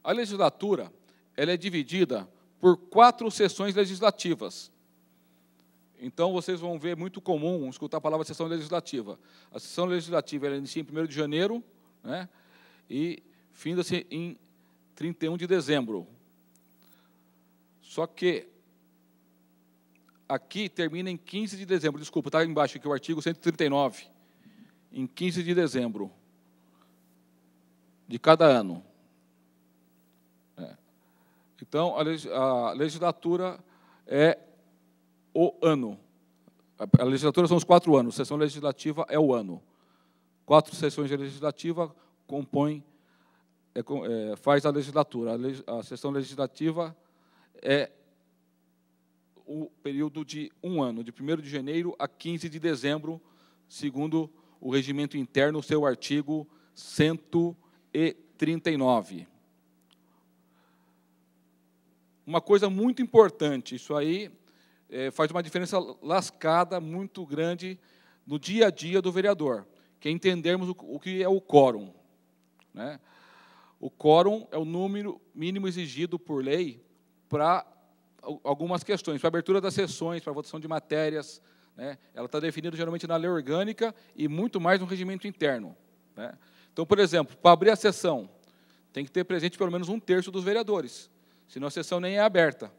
A legislatura ela é dividida por 4 sessões legislativas. Então, vocês vão ver muito comum escutar a palavra sessão legislativa. A sessão legislativa ela inicia em 1º de janeiro, e finda-se em 31 de dezembro. Só que aqui termina em 15 de dezembro. Desculpa, está embaixo aqui o artigo 139. Em 15 de dezembro de cada ano. Então, a legislatura é o ano. A legislatura são os 4 anos. A sessão legislativa é o ano. 4 sessões legislativas compõem, faz a legislatura. A sessão legislativa é o período de 1 ano, de 1º de janeiro a 15 de dezembro, segundo o regimento interno, seu artigo 139. Uma coisa muito importante, isso aí faz uma diferença lascada muito grande no dia a dia do vereador, que é entendermos o que é o quórum. O quórum é o número mínimo exigido por lei para algumas questões, para a abertura das sessões, para a votação de matérias. Ela está definida geralmente na lei orgânica e muito mais no regimento interno. Então, por exemplo, para abrir a sessão, tem que ter presente pelo menos 1/3 dos vereadores, senão a sessão nem é aberta.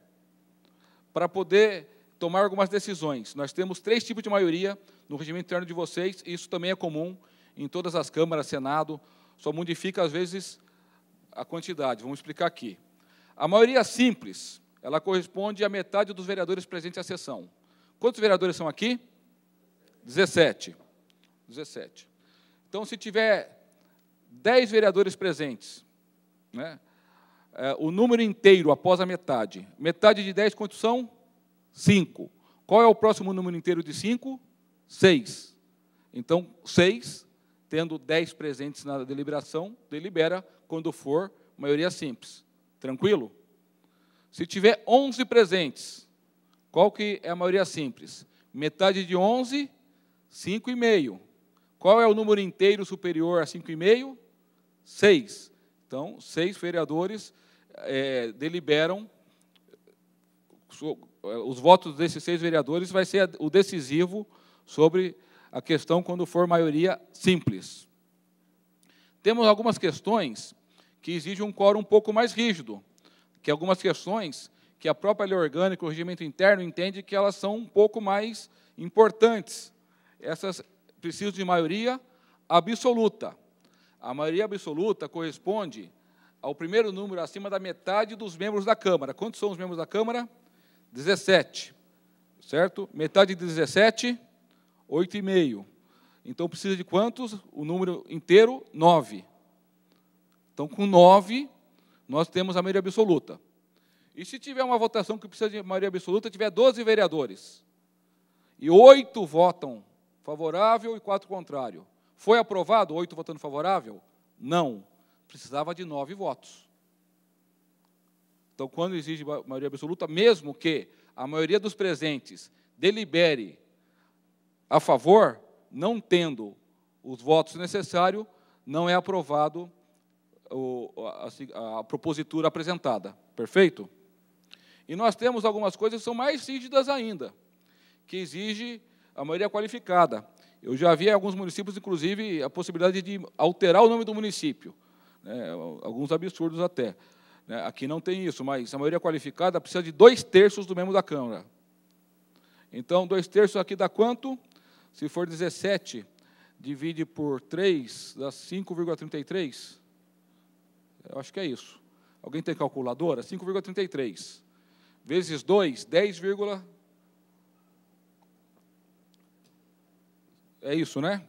Para poder tomar algumas decisões, nós temos 3 tipos de maioria no regimento interno de vocês, e isso também é comum em todas as câmaras, Senado, só modifica, às vezes, a quantidade. Vamos explicar aqui. A maioria simples, ela corresponde à metade dos vereadores presentes à sessão. Quantos vereadores são aqui? 17. 17. Então, se tiver 10 vereadores presentes, o número inteiro após a metade. Metade de 10, quantos são? 5. Qual é o próximo número inteiro de 5? 6. Então, 6, tendo 10 presentes na deliberação, delibera quando for maioria simples. Tranquilo? Se tiver 11 presentes, qual que é a maioria simples? Metade de 11, 5,5. Qual é o número inteiro superior a 5,5? 6. Então, 6 vereadores deliberam, os votos desses 6 vereadores vai ser o decisivo sobre a questão quando for maioria simples. Temos algumas questões que exigem um quórum um pouco mais rígido, que algumas questões que a própria lei orgânica, o regimento interno, entende que elas são um pouco mais importantes. Essas precisam de maioria absoluta. A maioria absoluta corresponde ao primeiro número acima da metade dos membros da Câmara. Quantos são os membros da Câmara? 17. Certo? Metade de 17, 8,5. Então, precisa de quantos? O número inteiro, 9. Então, com 9, nós temos a maioria absoluta. E se tiver uma votação que precisa de maioria absoluta, tiver 12 vereadores, e 8 votam favorável e 4 contrário, foi aprovado, 8 votando favorável? Não. Precisava de 9 votos. Então, quando exige maioria absoluta, mesmo que a maioria dos presentes delibere a favor, não tendo os votos necessários, não é aprovado a propositura apresentada. Perfeito? E nós temos algumas coisas que são mais rígidas ainda, que exige a maioria qualificada. Eu já vi em alguns municípios, inclusive, a possibilidade de alterar o nome do município, né, alguns absurdos até. Né, aqui não tem isso, mas a maioria qualificada precisa de 2/3 do membro da Câmara. Então, 2/3 aqui dá quanto? Se for 17, divide por 3, dá 5,33. Eu acho que é isso. Alguém tem calculadora? 5,33. Vezes 2, 10, é isso, né?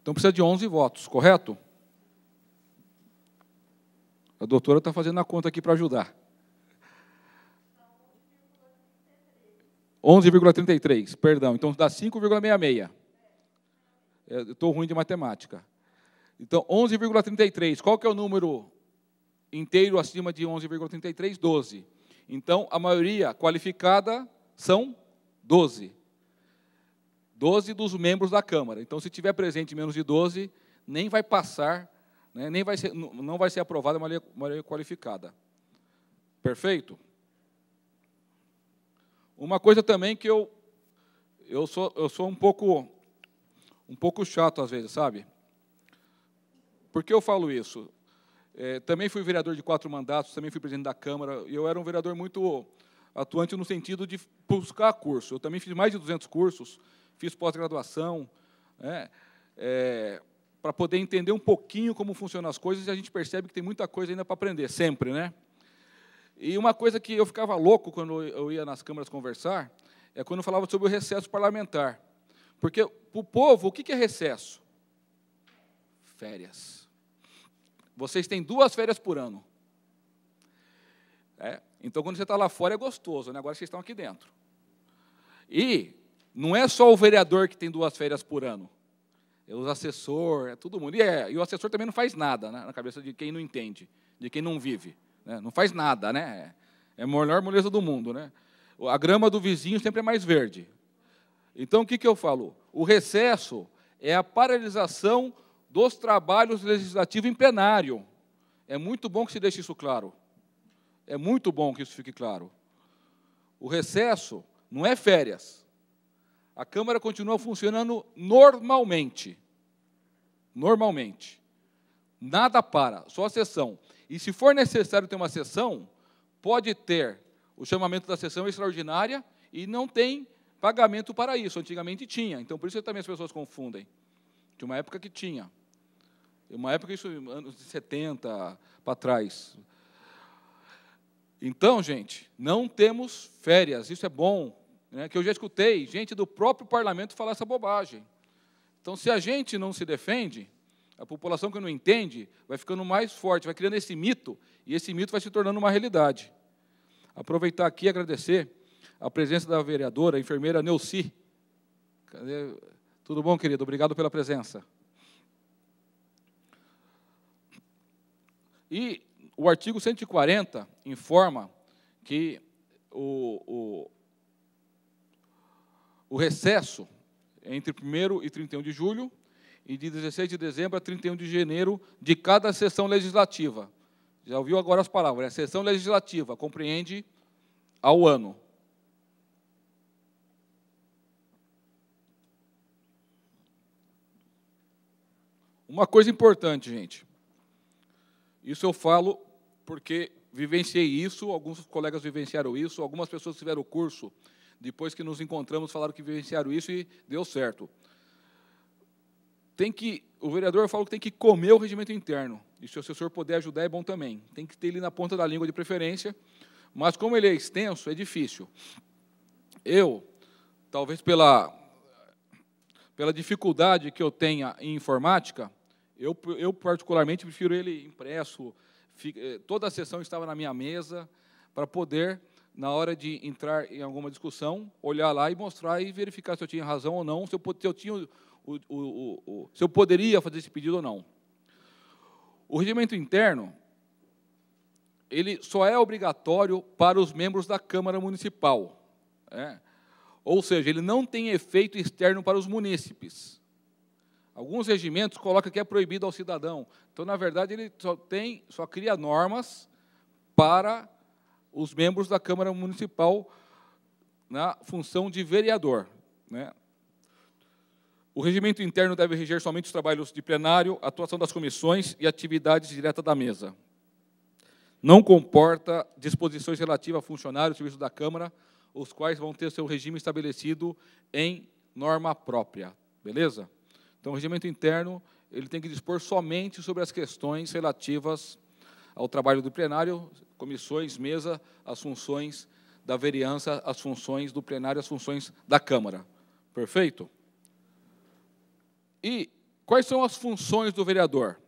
Então, precisa de 11 votos, correto? A doutora está fazendo a conta aqui para ajudar. 11,33, perdão. Então, dá 5,66. Eu estou ruim de matemática. Então, 11,33. Qual que é o número inteiro acima de 11,33? 12. Então, a maioria qualificada são 12. 12 dos membros da Câmara. Então, se tiver presente menos de 12, nem vai passar, né, não vai ser aprovada a maioria qualificada. Perfeito? Uma coisa também que eu sou um pouco chato às vezes, sabe? Por que eu falo isso? Também fui vereador de 4 mandatos, também fui presidente da Câmara, e eu era um vereador muito atuante no sentido de buscar curso. Eu também fiz mais de 200 cursos, fiz pós-graduação, né, para poder entender um pouquinho como funcionam as coisas, e a gente percebe que tem muita coisa ainda para aprender, sempre, né? E uma coisa que eu ficava louco quando eu ia nas câmaras conversar, é quando eu falava sobre o recesso parlamentar. Porque, para o povo, o que é recesso? Férias. Vocês têm 2 férias por ano. Então, quando você está lá fora, é gostoso, né? Agora vocês estão aqui dentro. E não é só o vereador que tem 2 férias por ano. É o assessor, é todo mundo. E o assessor também não faz nada, né, na cabeça de quem não entende, de quem não vive. Né? Não faz nada, né? É a melhor moleza do mundo, né? A grama do vizinho sempre é mais verde. Então, o que eu falo? O recesso é a paralisação dos trabalhos legislativos em plenário. É muito bom que se deixe isso claro. É muito bom que isso fique claro. O recesso não é férias. A Câmara continua funcionando normalmente. Normalmente. Nada para, só a sessão. E, se for necessário ter uma sessão, pode ter o chamamento da sessão extraordinária e não tem pagamento para isso. Antigamente tinha. Então, por isso também as pessoas confundem. Tinha uma época que tinha. Uma época, isso, anos 70 para trás. Então, gente, não temos férias. Isso é bom. Né, que eu já escutei gente do próprio parlamento falar essa bobagem. Então, se a gente não se defende, a população que não entende vai ficando mais forte, vai criando esse mito, e esse mito vai se tornando uma realidade. Aproveitar aqui e agradecer a presença da vereadora, a enfermeira Neuci. Tudo bom, querido? Obrigado pela presença. E o artigo 140 informa que o recesso é entre 1º e 31 de julho, e de 16 de dezembro a 31 de janeiro de cada sessão legislativa. Já ouviu agora as palavras? A sessão legislativa compreende ao ano. Uma coisa importante, gente. Isso eu falo porque vivenciei isso, alguns colegas vivenciaram isso, algumas pessoas tiveram o curso, depois que nos encontramos, falaram que vivenciaram isso e deu certo. O vereador falou que tem que comer o regimento interno. E se o assessor puder ajudar, é bom também. Tem que ter ele na ponta da língua de preferência, mas como ele é extenso, é difícil. Eu, talvez pela dificuldade que eu tenha em informática, Eu particularmente, prefiro ele impresso. Toda a sessão estava na minha mesa, para poder, na hora de entrar em alguma discussão, olhar lá e mostrar e verificar se eu tinha razão ou não, se eu poderia fazer esse pedido ou não. O regimento interno, ele só é obrigatório para os membros da Câmara Municipal. Ou seja, ele não tem efeito externo para os munícipes. Alguns regimentos colocam que é proibido ao cidadão. Então, na verdade, ele só cria normas para os membros da Câmara Municipal na função de vereador. O regimento interno deve reger somente os trabalhos de plenário, atuação das comissões e atividades diretas da mesa. Não comporta disposições relativas a funcionários e serviços da Câmara, os quais vão ter seu regime estabelecido em norma própria. Beleza? Então, o regimento interno ele tem que dispor somente sobre as questões relativas ao trabalho do plenário, comissões, mesa, as funções da vereança, as funções do plenário, as funções da Câmara. Perfeito? E quais são as funções do vereador?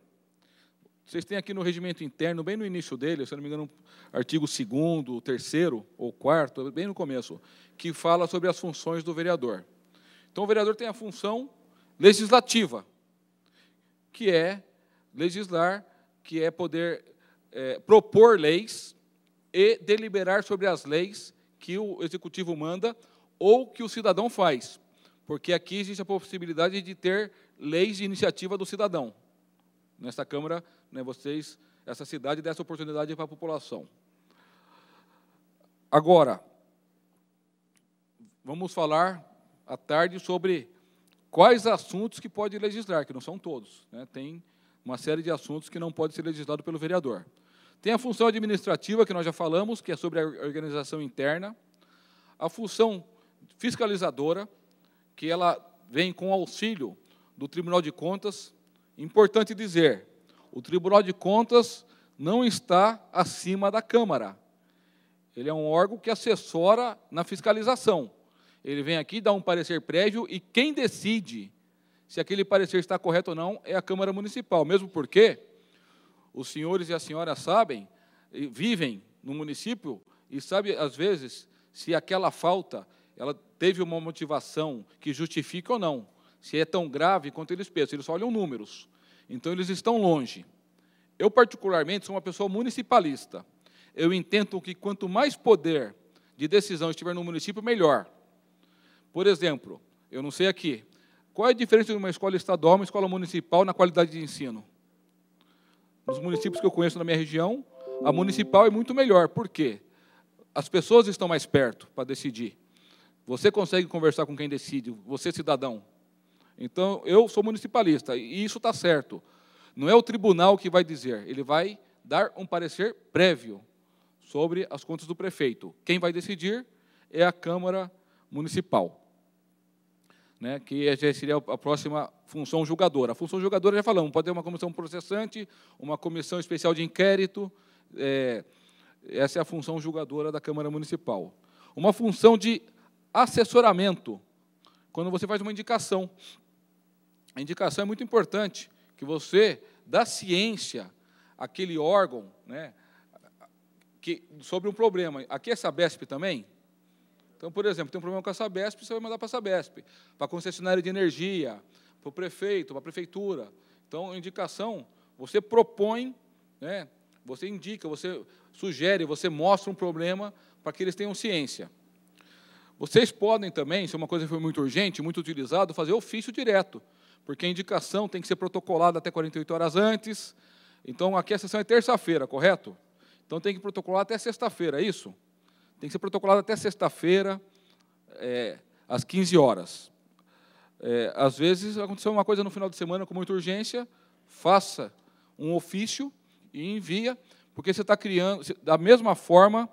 Vocês têm aqui no regimento interno, bem no início dele, se não me engano, artigo 2º, 3º ou 4º, bem no começo, que fala sobre as funções do vereador. Então, o vereador tem a função legislativa, que é legislar, que é poder propor leis e deliberar sobre as leis que o executivo manda ou que o cidadão faz, porque aqui existe a possibilidade de ter leis de iniciativa do cidadão. Nesta Câmara, essa cidade dá essa oportunidade para a população. Agora, vamos falar à tarde sobre quais assuntos que pode legislar, que não são todos. Tem uma série de assuntos que não pode ser legislado pelo vereador. Tem a função administrativa, que nós já falamos, que é sobre a organização interna. A função fiscalizadora, que ela vem com auxílio do Tribunal de Contas. Importante dizer, o Tribunal de Contas não está acima da Câmara. Ele é um órgão que assessora na fiscalização. Ele vem aqui, dá um parecer prévio, e quem decide se aquele parecer está correto ou não é a Câmara Municipal, mesmo porque os senhores e as senhoras sabem, vivem no município, e sabem, às vezes, se aquela falta ela teve uma motivação que justifique ou não, se é tão grave quanto eles pensam, eles só olham números. Então, eles estão longe. Eu, particularmente, sou uma pessoa municipalista. Eu entendo que quanto mais poder de decisão estiver no município, melhor. Por exemplo, eu não sei aqui, qual é a diferença de uma escola estadual e uma escola municipal na qualidade de ensino? Nos municípios que eu conheço na minha região, a municipal é muito melhor. Por quê? As pessoas estão mais perto para decidir. Você consegue conversar com quem decide, você, cidadão. Então, eu sou municipalista, e isso está certo. Não é o tribunal que vai dizer, ele vai dar um parecer prévio sobre as contas do prefeito. Quem vai decidir é a Câmara Municipal, que já seria a próxima função julgadora. A função julgadora, já falamos, pode ter uma comissão processante, uma comissão especial de inquérito, essa é a função julgadora da Câmara Municipal. Uma função de assessoramento, quando você faz uma indicação. A indicação é muito importante, que você dá ciência àquele órgão sobre um problema. Aqui é Sabesp também? Então, por exemplo, tem um problema com a Sabesp, você vai mandar para a Sabesp, para a concessionária de energia, para o prefeito, para a prefeitura. Então, a indicação, você propõe, você indica, você sugere, você mostra um problema para que eles tenham ciência. Vocês podem também, se uma coisa for muito urgente, muito utilizado, fazer ofício direto, porque a indicação tem que ser protocolada até 48 horas antes. Então, aqui a sessão é terça-feira, correto? Então, tem que protocolar até sexta-feira, é isso? Tem que ser protocolado até sexta-feira, às 15 horas. Às vezes, aconteceu uma coisa no final de semana com muita urgência, faça um ofício e envia, porque você está criando, da mesma forma,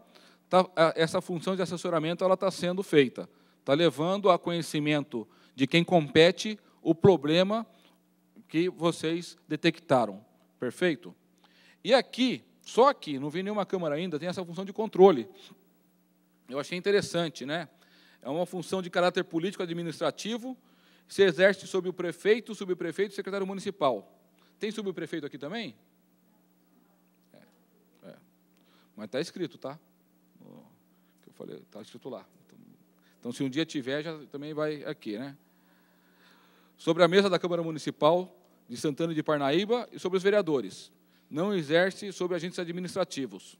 essa função de assessoramento ela está sendo feita. Está levando a conhecimento de quem compete o problema que vocês detectaram. Perfeito? E aqui, só aqui, não vi nenhuma Câmara ainda, tem essa função de controle. Eu achei interessante, É uma função de caráter político-administrativo, se exerce sobre o prefeito, subprefeito e secretário municipal. Tem subprefeito aqui também? Mas está escrito, tá? Que eu falei, está escrito lá. Então, se um dia tiver, já também vai aqui, né? Sobre a mesa da Câmara Municipal de Santana de Parnaíba e sobre os vereadores. Não exerce sobre agentes administrativos.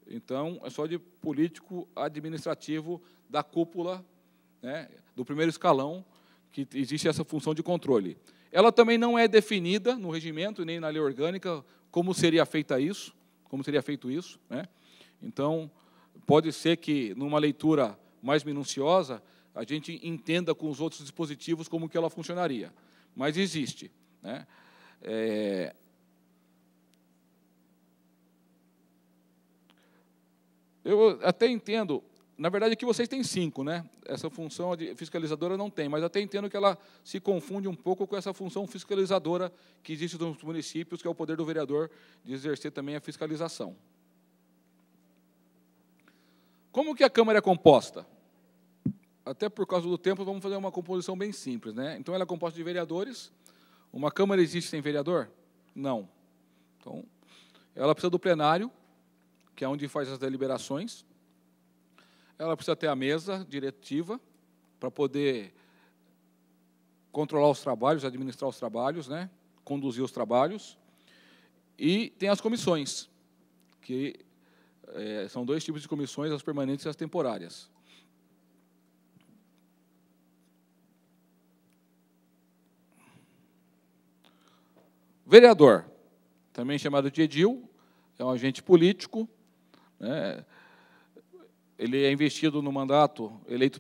Então, é só de político administrativo da cúpula, né, do primeiro escalão, que existe essa função de controle. Ela também não é definida no regimento, nem na lei orgânica, como seria feito isso, né? Então, pode ser que, numa leitura mais minuciosa, a gente entenda com os outros dispositivos como que ela funcionaria. Mas existe, né? Eu até entendo, na verdade, que vocês têm 5, né? Essa função de fiscalizadora não tem, mas até entendo que ela se confunde um pouco com essa função fiscalizadora que existe nos municípios, que é o poder do vereador de exercer também a fiscalização. Como que a Câmara é composta? Até por causa do tempo, vamos fazer uma composição bem simples, né? Então, ela é composta de vereadores. Uma Câmara existe sem vereador? Não. Então, ela precisa do plenário, que é onde faz as deliberações. Ela precisa ter a mesa diretiva para poder controlar os trabalhos, administrar os trabalhos, né? Conduzir os trabalhos. E tem as comissões, que são 2 tipos de comissões, as permanentes e as temporárias. Vereador, também chamado de edil, é um agente político, né? Ele é investido no mandato, eleito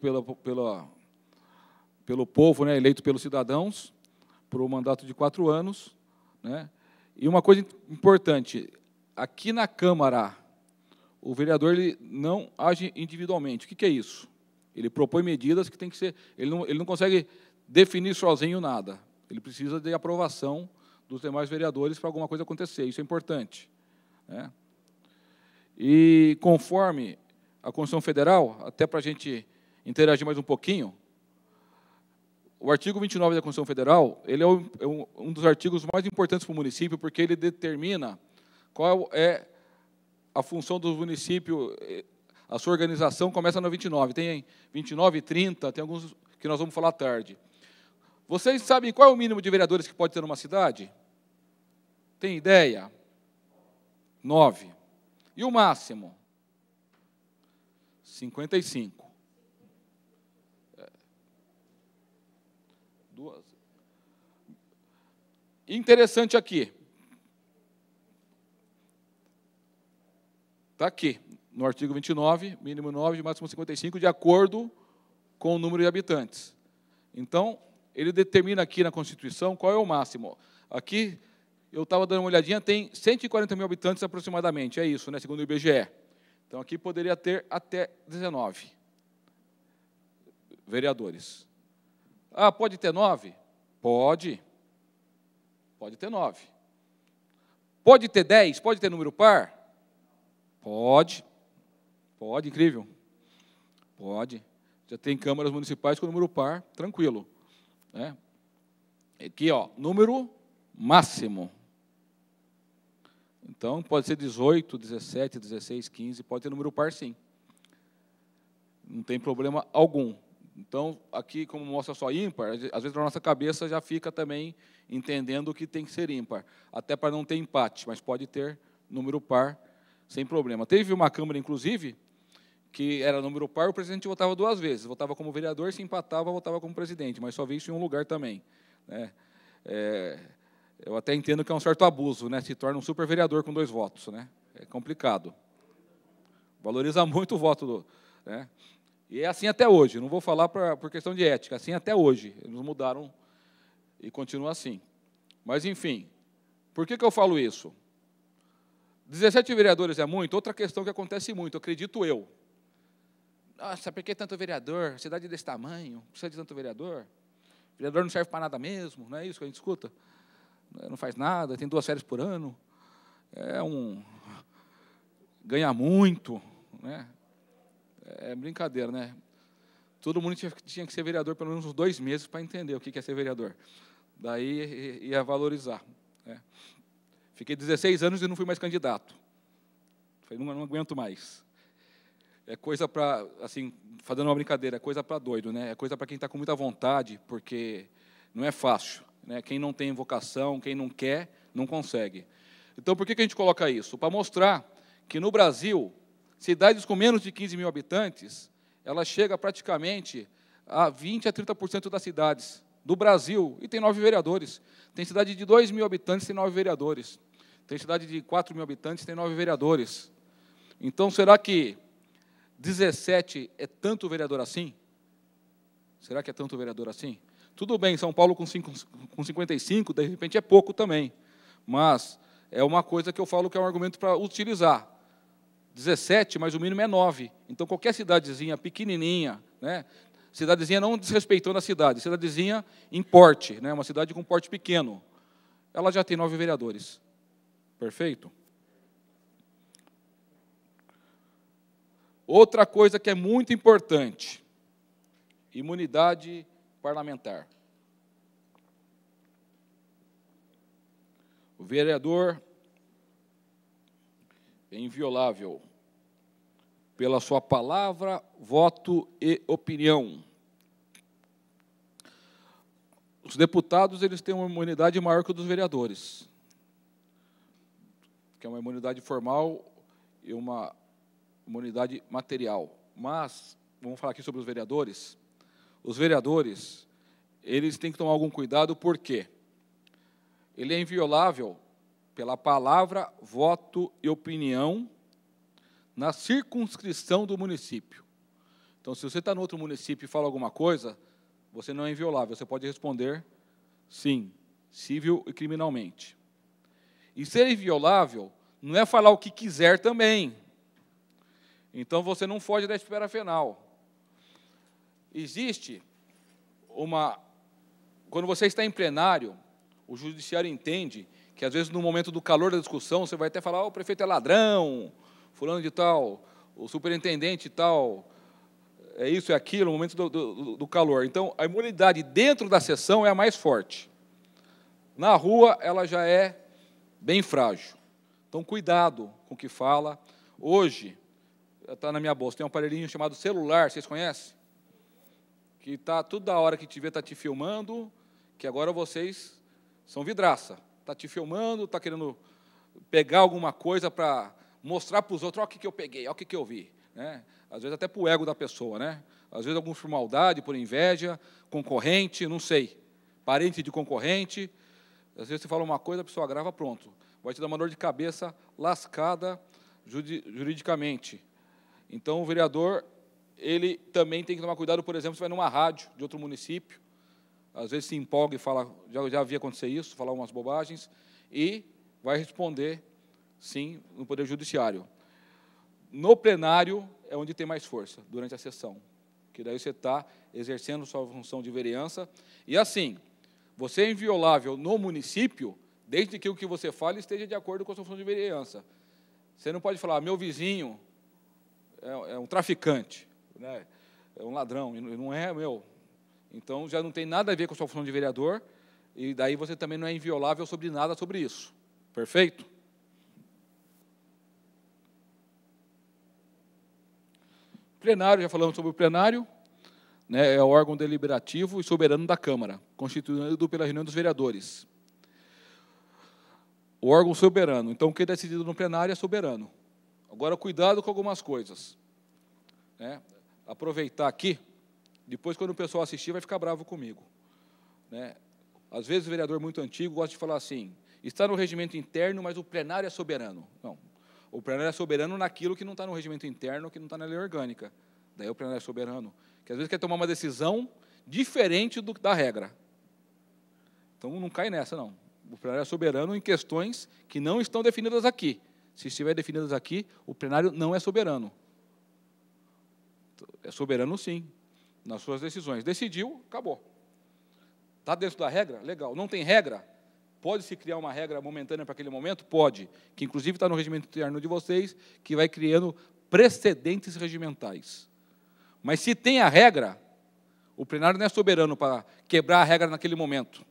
pelo povo, né? Eleito pelos cidadãos, por um mandato de 4 anos. Né? E uma coisa importante, aqui na Câmara, o vereador ele não age individualmente. O que é isso? Ele propõe medidas que tem que ser... Ele não consegue definir sozinho nada. Ele precisa de aprovação dos demais vereadores para alguma coisa acontecer. Isso é importante. Né? E, conforme a Constituição Federal, até para a gente interagir mais um pouquinho, o artigo 29 da Constituição Federal, ele é um dos artigos mais importantes para o município, porque ele determina qual é a função do município. A sua organização começa no 29, tem 29 e 30, tem alguns que nós vamos falar à tarde. Vocês sabem qual é o mínimo de vereadores que pode ter numa cidade? Tem ideia? 9. E o máximo? 55. Interessante aqui. Está aqui, no artigo 29, mínimo 9, máximo 55, de acordo com o número de habitantes. Então, ele determina aqui na Constituição qual é o máximo. Aqui, eu estava dando uma olhadinha, tem 140 mil habitantes aproximadamente, é isso, né, segundo o IBGE. Então, aqui poderia ter até 19 vereadores. Ah, pode ter 9? Pode. Pode ter 9. Pode ter 10? Pode ter número par? Pode. Pode, incrível. Pode. Já tem câmaras municipais com número par, tranquilo. Né? Aqui, ó, número máximo. Então, pode ser 18, 17, 16, 15, pode ter número par, sim. Não tem problema algum. Então, aqui, como mostra só ímpar, às vezes na nossa cabeça já fica também entendendo que tem que ser ímpar, até para não ter empate, mas pode ter número par sem problema. Teve uma Câmara, inclusive, que era número par, o presidente votava 2 vezes. Votava como vereador, se empatava, votava como presidente, mas só vi isso em um lugar também. Né? Eu até entendo que é um certo abuso, né? Se torna um super vereador com 2 votos. Né? É complicado. Valoriza muito o voto. Né? E é assim até hoje, não vou falar por questão de ética, assim até hoje. Eles mudaram e continua assim. Mas, enfim, por que eu falo isso? 17 vereadores é muito? Outra questão que acontece muito, acredito eu. Nossa, por que tanto vereador? Cidade desse tamanho, precisa de tanto vereador? O vereador não serve para nada mesmo, não é isso que a gente escuta? Não faz nada, tem 2 férias por ano, ganha muito, né? É brincadeira, né? Todo mundo tinha que ser vereador pelo menos uns 2 meses para entender o que é ser vereador. Daí ia valorizar. né? Fiquei 16 anos e não fui mais candidato. Falei, não aguento mais. É coisa para, assim, fazendo uma brincadeira, é coisa para doido, né? É coisa para quem está com muita vontade, porque não é fácil, né? Quem não tem vocação, quem não quer, não consegue. Então, por que a gente coloca isso? Para mostrar que, no Brasil, cidades com menos de 15 mil habitantes, ela chega praticamente a 20% a 30% das cidades do Brasil, e tem 9 vereadores. Tem cidade de 2 mil habitantes, tem 9 vereadores. Tem cidade de 4 mil habitantes, tem 9 vereadores. Então, será que 17 é tanto vereador assim? Será que é tanto vereador assim? Tudo bem, São Paulo com 55, de repente é pouco também. Mas é uma coisa que eu falo que é um argumento para utilizar. 17, mas o mínimo é 9. Então, qualquer cidadezinha pequenininha, né? Cidadezinha não desrespeitando a cidade, cidadezinha em porte, né? Uma cidade com porte pequeno, ela já tem 9 vereadores. Perfeito? Outra coisa que é muito importante, imunidade parlamentar. O vereador é inviolável pela sua palavra, voto e opinião. Os deputados, eles têm uma imunidade maior que a dos vereadores, que é uma imunidade formal e uma imunidade material. Mas, vamos falar aqui sobre os vereadores. Os vereadores, eles têm que tomar algum cuidado, por quê? Ele é inviolável pela palavra, voto e opinião na circunscrição do município. Então, se você está no outro município e fala alguma coisa, você não é inviolável, você pode responder sim, civil e criminalmente. E ser inviolável não é falar o que quiser também. Então, você não foge da esfera penal. Existe uma... Quando você está em plenário, o judiciário entende que, às vezes, no momento do calor da discussão, você vai até falar, o prefeito é ladrão, fulano de tal, o superintendente tal, é isso e aquilo, no momento do calor. Então, a imunidade dentro da sessão é a mais forte. Na rua, ela já é bem frágil. Então, cuidado com o que fala. Hoje, está na minha bolsa, tem um aparelhinho chamado celular, vocês conhecem? Que está toda hora que te vê, está te filmando, que agora vocês são vidraça. Está te filmando, está querendo pegar alguma coisa para mostrar para os outros, olha o que eu peguei, olha o que eu vi, né? Às vezes até para o ego da pessoa, né? Às vezes alguns por maldade, por inveja, concorrente, não sei, parente de concorrente. Às vezes você fala uma coisa, a pessoa grava, pronto. Vai te dar uma dor de cabeça lascada juridicamente. Então, o vereador, ele também tem que tomar cuidado, por exemplo, se vai numa rádio de outro município, às vezes se empolga e fala, já havia acontecer isso, falar umas bobagens, e vai responder, sim, no Poder Judiciário. No plenário é onde tem mais força, durante a sessão, que daí você está exercendo sua função de vereança. E assim, você é inviolável no município, desde que o que você fale esteja de acordo com a sua função de vereança. Você não pode falar, meu vizinho é um traficante, né? É um ladrão, e não é meu. Então, já não tem nada a ver com a sua função de vereador, e daí você também não é inviolável sobre nada sobre isso. Perfeito? Plenário, já falamos sobre o plenário, né, é o órgão deliberativo e soberano da Câmara, constituído pela reunião dos vereadores. O órgão soberano. Então, o que é decidido no plenário é soberano. Agora, cuidado com algumas coisas, né? Aproveitar aqui, depois, quando o pessoal assistir, vai ficar bravo comigo, né? Às vezes, o vereador muito antigo gosta de falar assim, está no regimento interno, mas o plenário é soberano. Não, o plenário é soberano naquilo que não está no regimento interno, que não está na lei orgânica. Daí o plenário é soberano, que às vezes quer tomar uma decisão diferente da regra. Então, não cai nessa, não. O plenário é soberano em questões que não estão definidas aqui. Se estiver definidas aqui, o plenário não é soberano. É soberano, sim, nas suas decisões. Decidiu, acabou. Está dentro da regra? Legal. Não tem regra? Pode-se criar uma regra momentânea para aquele momento? Pode. Que, inclusive, está no regimento interno de vocês, que vai criando precedentes regimentais. Mas, se tem a regra, o plenário não é soberano para quebrar a regra naquele momento.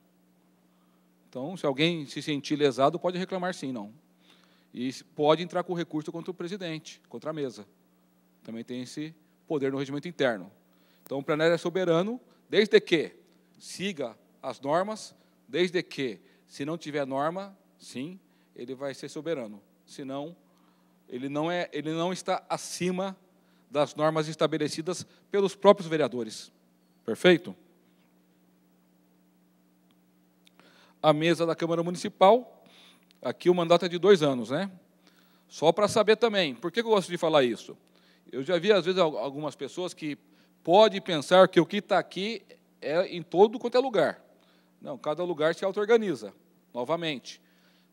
Então, se alguém se sentir lesado, pode reclamar sim, não. E pode entrar com recurso contra o presidente, contra a mesa. Também tem esse poder no regimento interno. Então, o plenário é soberano, desde que siga as normas, desde que, se não tiver norma, sim, ele vai ser soberano. Senão, ele não está acima das normas estabelecidas pelos próprios vereadores. Perfeito? A mesa da Câmara Municipal, aqui o mandato é de 2 anos, né? Só para saber também, por que eu gosto de falar isso? Eu já vi, às vezes, algumas pessoas que podem pensar que o que está aqui é em todo quanto é lugar. Não, cada lugar se auto-organiza, novamente.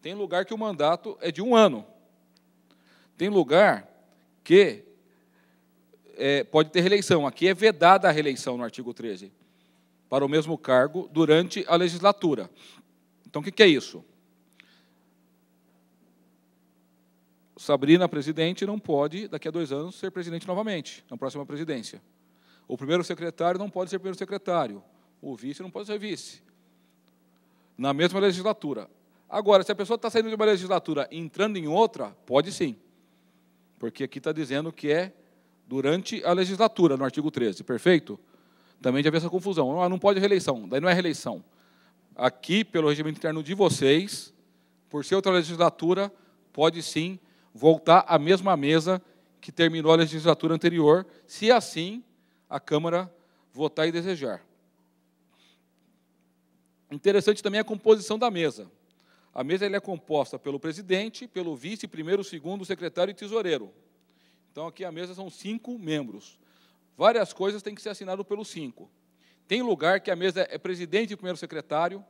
Tem lugar que o mandato é de 1 ano. Tem lugar que pode ter reeleição. Aqui é vedada a reeleição no artigo 13, para o mesmo cargo durante a legislatura. Então, o que é isso? Sabrina, presidente, não pode, daqui a 2 anos, ser presidente novamente, na próxima presidência. O primeiro secretário não pode ser primeiro secretário. O vice não pode ser vice. Na mesma legislatura. Agora, se a pessoa está saindo de uma legislatura e entrando em outra, pode sim. Porque aqui está dizendo que é durante a legislatura, no artigo 13, perfeito? Também já havia essa confusão. Não pode reeleição, daí não é reeleição. Aqui, pelo regimento interno de vocês, por ser outra legislatura, pode sim voltar à mesma mesa que terminou a legislatura anterior, se assim a Câmara votar e desejar. Interessante também a composição da mesa. A mesa é composta pelo presidente, pelo vice, primeiro, segundo, secretário e tesoureiro. Então, aqui a mesa são 5 membros. Várias coisas têm que ser assinado pelos 5. Tem lugar que a mesa é presidente e primeiro secretário,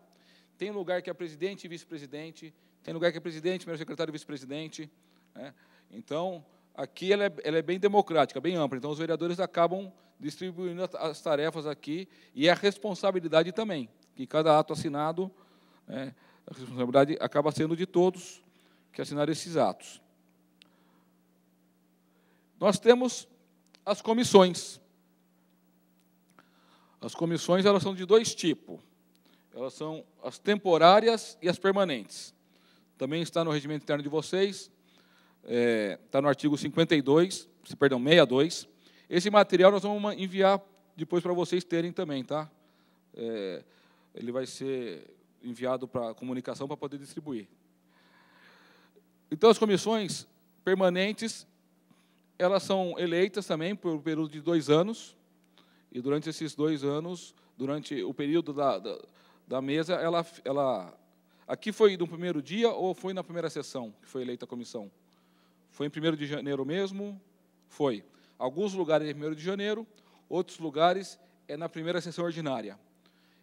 tem lugar que é presidente e vice-presidente, tem lugar que é presidente, primeiro secretário e vice-presidente. Né? Então, aqui ela é bem democrática, bem ampla. Então, os vereadores acabam distribuindo as tarefas aqui e a responsabilidade também, que cada ato assinado, a responsabilidade acaba sendo de todos que assinaram esses atos. Nós temos as comissões. As comissões elas são de 2 tipos. Elas são as temporárias e as permanentes. Também está no regimento interno de vocês, está no artigo 62. Esse material nós vamos enviar depois para vocês terem também, tá? Ele vai ser enviado para a comunicação para poder distribuir. Então, as comissões permanentes, elas são eleitas também por um período de 2 anos, e durante esses 2 anos, durante o período da mesa, aqui foi no primeiro dia ou foi na primeira sessão que foi eleita a comissão? Foi em 1º de janeiro mesmo? Foi. Alguns lugares é em 1º de janeiro, outros lugares é na primeira sessão ordinária.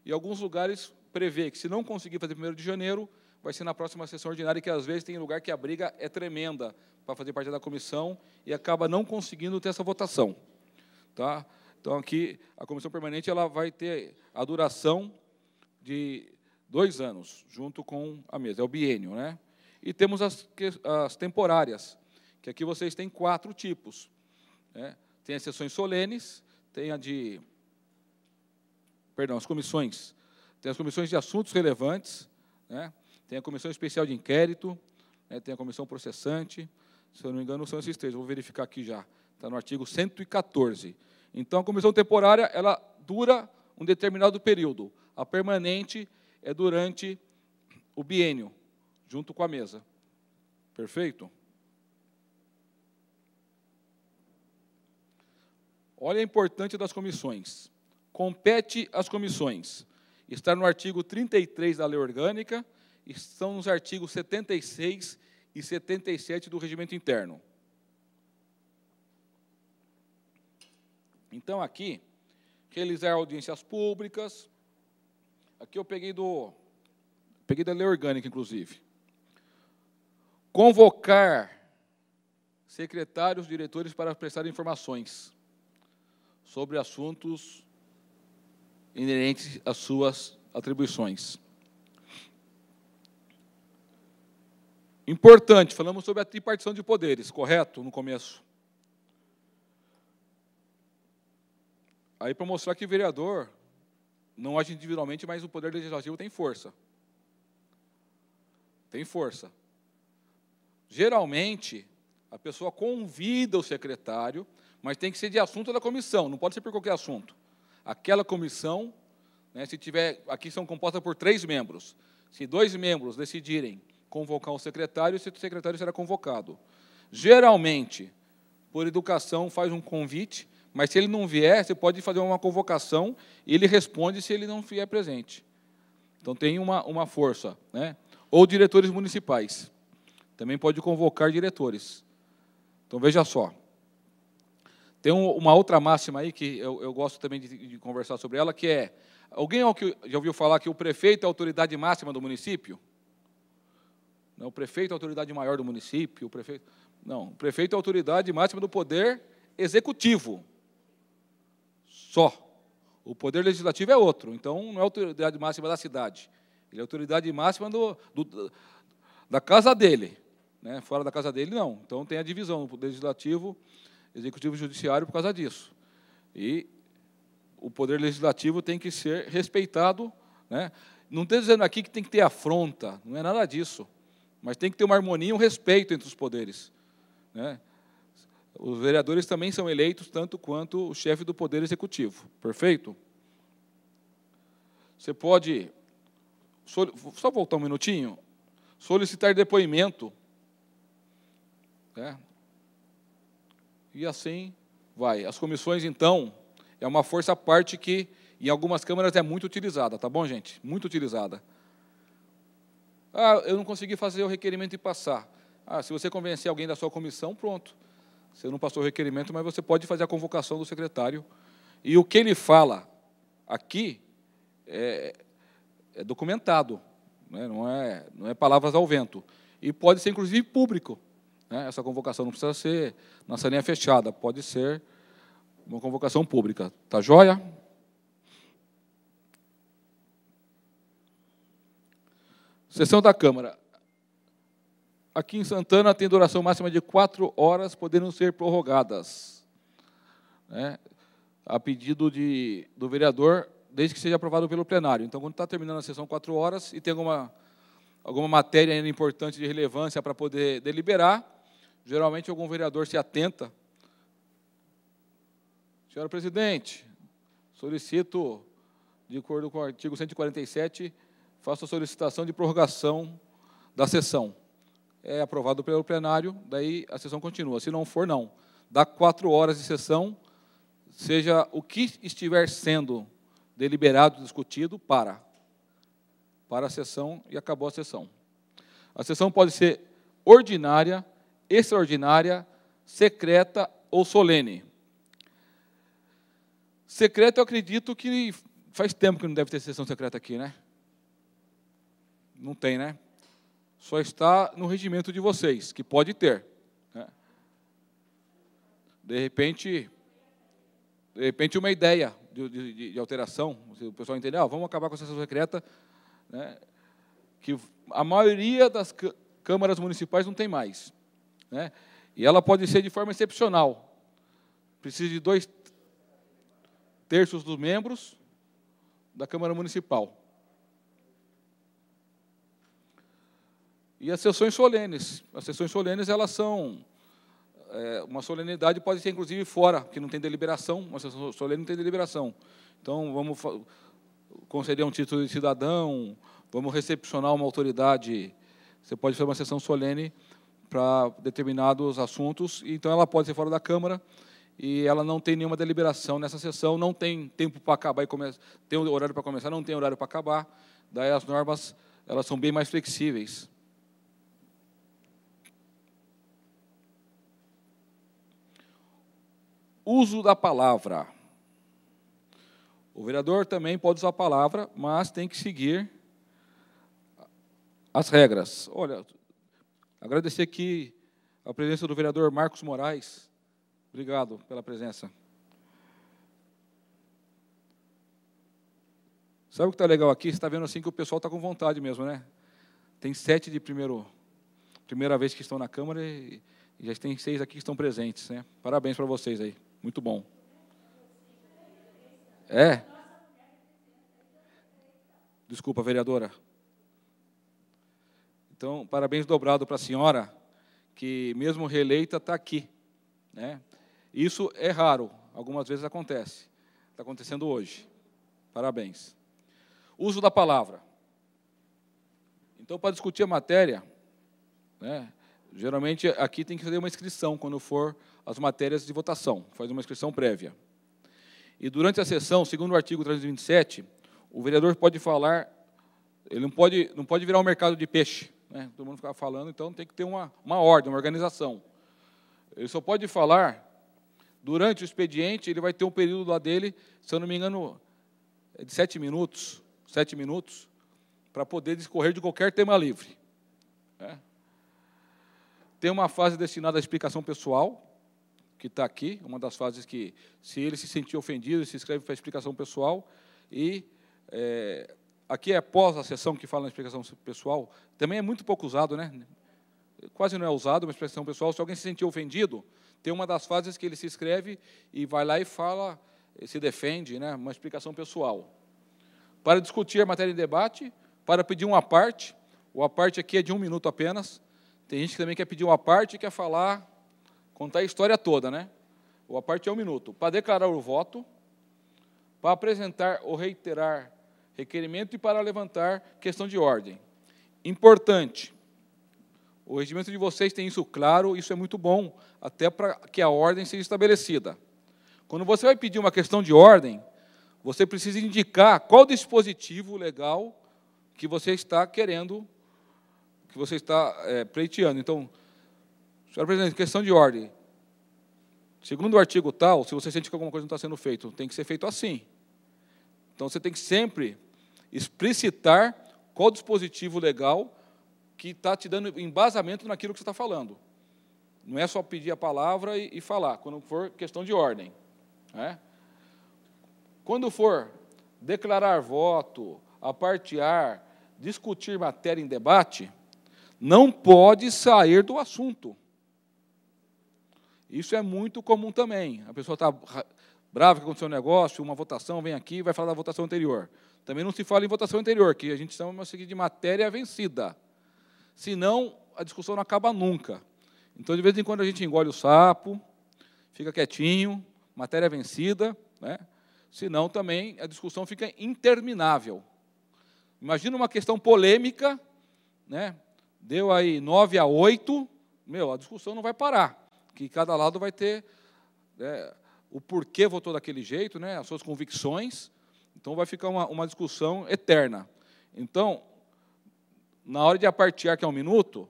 E alguns lugares prevê que, se não conseguir fazer 1º de janeiro, vai ser na próxima sessão ordinária, que às vezes tem lugar que a briga é tremenda para fazer parte da comissão e acaba não conseguindo ter essa votação. Tá? Então, aqui, a comissão permanente ela vai ter a duração de 2 anos, junto com a mesa, é o biênio, né? E temos as temporárias, que aqui vocês têm 4 tipos. Né? Tem as sessões solenes, tem as comissões. Tem as comissões de assuntos relevantes, né? Tem a comissão especial de inquérito, né? Tem a comissão processante, se eu não me engano, são esses 3, vou verificar aqui já, está no artigo 114. Então, a comissão temporária, ela dura um determinado período, a permanente é durante o biênio, junto com a mesa. Perfeito? Olha a importância das comissões. Compete às comissões. Está no artigo 33 da Lei Orgânica, estão nos artigos 76 e 77 do Regimento Interno. Então, aqui, realizar audiências públicas. Aqui eu peguei da Lei Orgânica, inclusive. Convocar secretários, diretores para prestar informações sobre assuntos inerentes às suas atribuições. Importante, falamos sobre a tripartição de poderes, correto? No começo. Aí, para mostrar que o vereador não age individualmente, mas o poder legislativo tem força. Tem força. Geralmente, a pessoa convida o secretário, mas tem que ser de assunto da comissão, não pode ser por qualquer assunto. Aquela comissão, né, se tiver, aqui são compostas por 3 membros. Se 2 membros decidirem convocar um secretário, esse secretário será convocado. Geralmente, por educação, faz um convite, mas se ele não vier, você pode fazer uma convocação e ele responde se ele não vier presente. Então, tem uma força, né? Ou diretores municipais. Também pode convocar diretores. Então, veja só. Tem uma outra máxima aí, que eu gosto também de conversar sobre ela, que é, alguém já ouviu falar que o prefeito é a autoridade máxima do município? Não, o prefeito é a autoridade maior do município, o prefeito... Não, o prefeito é a autoridade máxima do poder executivo. Só. O poder legislativo é outro, então não é a autoridade máxima da cidade. Ele é a autoridade máxima da casa dele. Né? Fora da casa dele, não. Então tem a divisão, o poder legislativo, executivo e judiciário por causa disso. E o poder legislativo tem que ser respeitado. Né? Não estou dizendo aqui que tem que ter afronta, não é nada disso. Mas tem que ter uma harmonia e um respeito entre os poderes. Né? Os vereadores também são eleitos tanto quanto o chefe do Poder Executivo. Perfeito? Você pode, só voltar um minutinho, solicitar depoimento. Né? E assim vai. As comissões, então, é uma força à parte que, em algumas câmaras, é muito utilizada. Tá bom, gente? Muito utilizada. Ah, eu não consegui fazer o requerimento e passar. Ah, se você convencer alguém da sua comissão, pronto. Você não passou o requerimento, mas você pode fazer a convocação do secretário. E o que ele fala aqui é documentado, né? Não é palavras ao vento. E pode ser, inclusive, público. Né? Essa convocação não precisa ser na salinha fechada, pode ser uma convocação pública. Tá joia? Sessão da Câmara. Aqui em Santana tem duração máxima de 4 horas, podendo ser prorrogadas. Né? A pedido do vereador, desde que seja aprovado pelo plenário. Então, quando está terminando a sessão 4 horas e tem alguma matéria ainda importante de relevância para poder deliberar, geralmente algum vereador se atenta. Senhora presidente, solicito, de acordo com o artigo 147, faço a solicitação de prorrogação da sessão. É aprovado pelo plenário, daí a sessão continua. Se não for, não. Dá 4 horas de sessão, seja o que estiver sendo deliberado, discutido, para a sessão e acabou a sessão. A sessão pode ser ordinária, extraordinária, secreta ou solene. Secreta, eu acredito que faz tempo que não deve ter sessão secreta aqui, né? Não tem, né? Só está no regimento de vocês, que pode ter. Né? De repente uma ideia de alteração, se o pessoal entender, vamos acabar com a sessão secreta, né? Que a maioria das câmaras municipais não tem mais. Né? E ela pode ser de forma excepcional. Precisa de 2/3 dos membros da Câmara Municipal. E as sessões solenes. As sessões solenes, elas são... uma solenidade pode ser, inclusive, fora, que não tem deliberação. Uma sessão solene não tem deliberação. Então, vamos conceder um título de cidadão, vamos recepcionar uma autoridade. Você pode fazer uma sessão solene para determinados assuntos. Então, ela pode ser fora da Câmara e ela não tem nenhuma deliberação nessa sessão, não tem tempo para acabar e tem horário para começar, não tem horário para acabar. Daí, as normas elas são bem mais flexíveis. Uso da palavra. O vereador também pode usar a palavra, mas tem que seguir as regras. Olha, agradecer aqui a presença do vereador Marcos Moraes. Obrigado pela presença. Sabe o que está legal aqui? Você está vendo assim que o pessoal está com vontade mesmo, né? Tem 7 de primeira vez que estão na Câmara e já tem 6 aqui que estão presentes, né? Parabéns para vocês aí. Muito bom. Desculpa, vereadora. Então, parabéns dobrado para a senhora, que mesmo reeleita está aqui, né? Isso é raro, algumas vezes acontece. Está acontecendo hoje. Parabéns. Uso da palavra. Então, para discutir a matéria, né, geralmente aqui tem que fazer uma inscrição quando for as matérias de votação, faz uma inscrição prévia. E durante a sessão, segundo o artigo 327, o vereador pode falar, ele não pode virar um mercado de peixe, né? Todo mundo ficar falando, então tem que ter uma ordem, uma organização. Ele só pode falar durante o expediente, ele vai ter um período lá dele, se eu não me engano, de 7 minutos, para poder discorrer de qualquer tema livre, né? Tem uma fase destinada à explicação pessoal, que está aqui, uma das fases que, se ele se sentir ofendido, ele se inscreve para a explicação pessoal, e aqui é após a sessão que fala na explicação pessoal, também é muito pouco usado, né? Quase não é usado, uma explicação pessoal. Se alguém se sentir ofendido, tem uma das fases que ele se inscreve e vai lá e fala, se defende, né? Uma explicação pessoal. Para discutir a matéria em debate, para pedir uma parte, o a parte aqui é de 1 minuto apenas. Tem gente que também quer pedir uma parte e quer falar, contar a história toda, né? O a parte é 1 minuto. Para declarar o voto, para apresentar ou reiterar requerimento e para levantar questão de ordem. Importante, o regimento de vocês tem isso claro, isso é muito bom, até para que a ordem seja estabelecida. Quando você vai pedir uma questão de ordem, você precisa indicar qual dispositivo legal que você está querendo, que você está pleiteando. Então, senhor presidente, questão de ordem. Segundo o artigo tal, se você sente que alguma coisa não está sendo feita, tem que ser feito assim. Então, você tem que sempre explicitar qual dispositivo legal que está te dando embasamento naquilo que você está falando. Não é só pedir a palavra e falar, quando for questão de ordem, né? Quando for declarar voto, apartear, discutir matéria em debate, não pode sair do assunto. Isso é muito comum também. A pessoa está brava que aconteceu um negócio, uma votação, vem aqui e vai falar da votação anterior. Também não se fala em votação anterior, que a gente chama de matéria vencida. Senão, a discussão não acaba nunca. Então, de vez em quando, a gente engole o sapo, fica quietinho, matéria vencida, né? Senão, também, a discussão fica interminável. Imagina uma questão polêmica, né? Deu aí 9-8, a discussão não vai parar, que cada lado vai ter o porquê votou daquele jeito, né? As suas convicções, então vai ficar uma discussão eterna. Então, na hora de apartear, que é 1 minuto,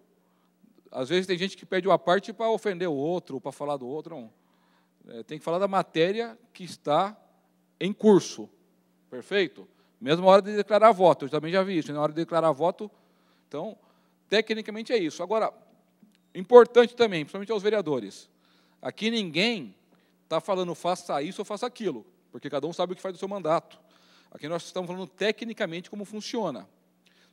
às vezes tem gente que pede uma parte para ofender o outro, para falar do outro. Não. Tem que falar da matéria que está em curso. Perfeito? Mesmo na hora de declarar voto, eu também já vi isso. Na hora de declarar voto, então, tecnicamente é isso. Agora, importante também, principalmente aos vereadores, aqui ninguém está falando faça isso ou faça aquilo, porque cada um sabe o que faz do seu mandato. Aqui nós estamos falando tecnicamente como funciona.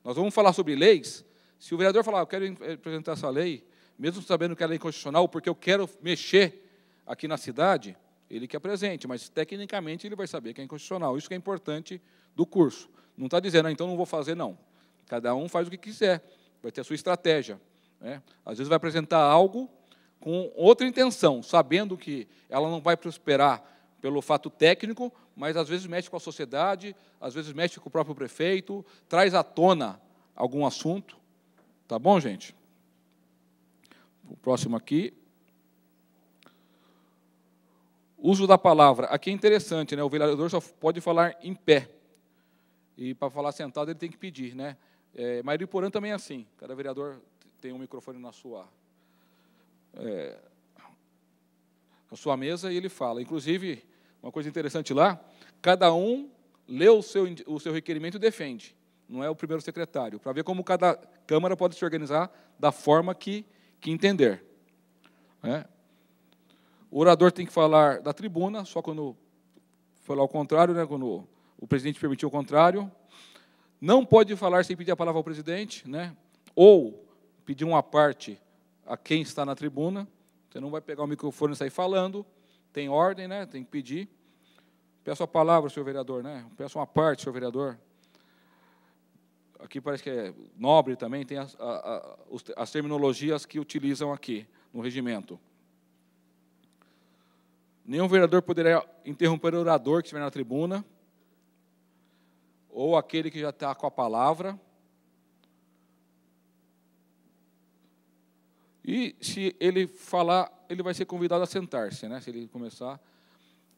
Nós vamos falar sobre leis. Se o vereador falar, eu quero apresentar essa lei, mesmo sabendo que ela é inconstitucional, porque eu quero mexer aqui na cidade, ele que apresente, mas tecnicamente ele vai saber que é inconstitucional. Isso que é importante do curso. Não está dizendo, então não vou fazer, não. Cada um faz o que quiser, vai ter a sua estratégia, né? Às vezes vai apresentar algo com outra intenção, sabendo que ela não vai prosperar pelo fato técnico, mas às vezes mexe com a sociedade, às vezes mexe com o próprio prefeito, traz à tona algum assunto. Tá bom, gente? O próximo aqui. Uso da palavra. Aqui é interessante, né? O vereador só pode falar em pé. E para falar sentado ele tem que pedir, né? Mariporã também é assim. Cada vereador tem um microfone na sua mesa e ele fala. Inclusive, uma coisa interessante lá, cada um lê o seu requerimento e defende. Não é o primeiro secretário, para ver como cada Câmara pode se organizar da forma que entender. O orador tem que falar da tribuna, só quando falar o contrário, né, quando o presidente permitiu o contrário. Não pode falar sem pedir a palavra ao presidente, né, ou pedir uma parte a quem está na tribuna. Você não vai pegar o microfone e sair falando. Tem ordem, né, tem que pedir. Peço a palavra, senhor vereador, né, peço uma parte, senhor vereador. aqui parece que é nobre também, tem as terminologias que utilizam aqui no regimento. Nenhum vereador poderá interromper o orador que estiver na tribuna, ou aquele que já está com a palavra. E, se ele falar, ele vai ser convidado a sentar-se, né, se ele começar.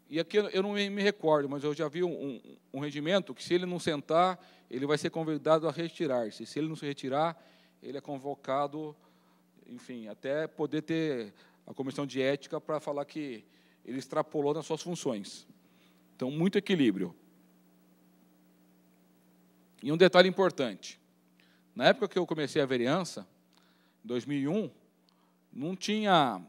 E aqui eu não me recordo, mas eu já vi um regimento que, se ele não sentar, ele vai ser convidado a retirar-se. Se ele não se retirar, ele é convocado, enfim, até poder ter a comissão de ética para falar que ele extrapolou nas suas funções. Então, muito equilíbrio. E um detalhe importante. Na época que eu comecei a vereança, em 2001, não tinha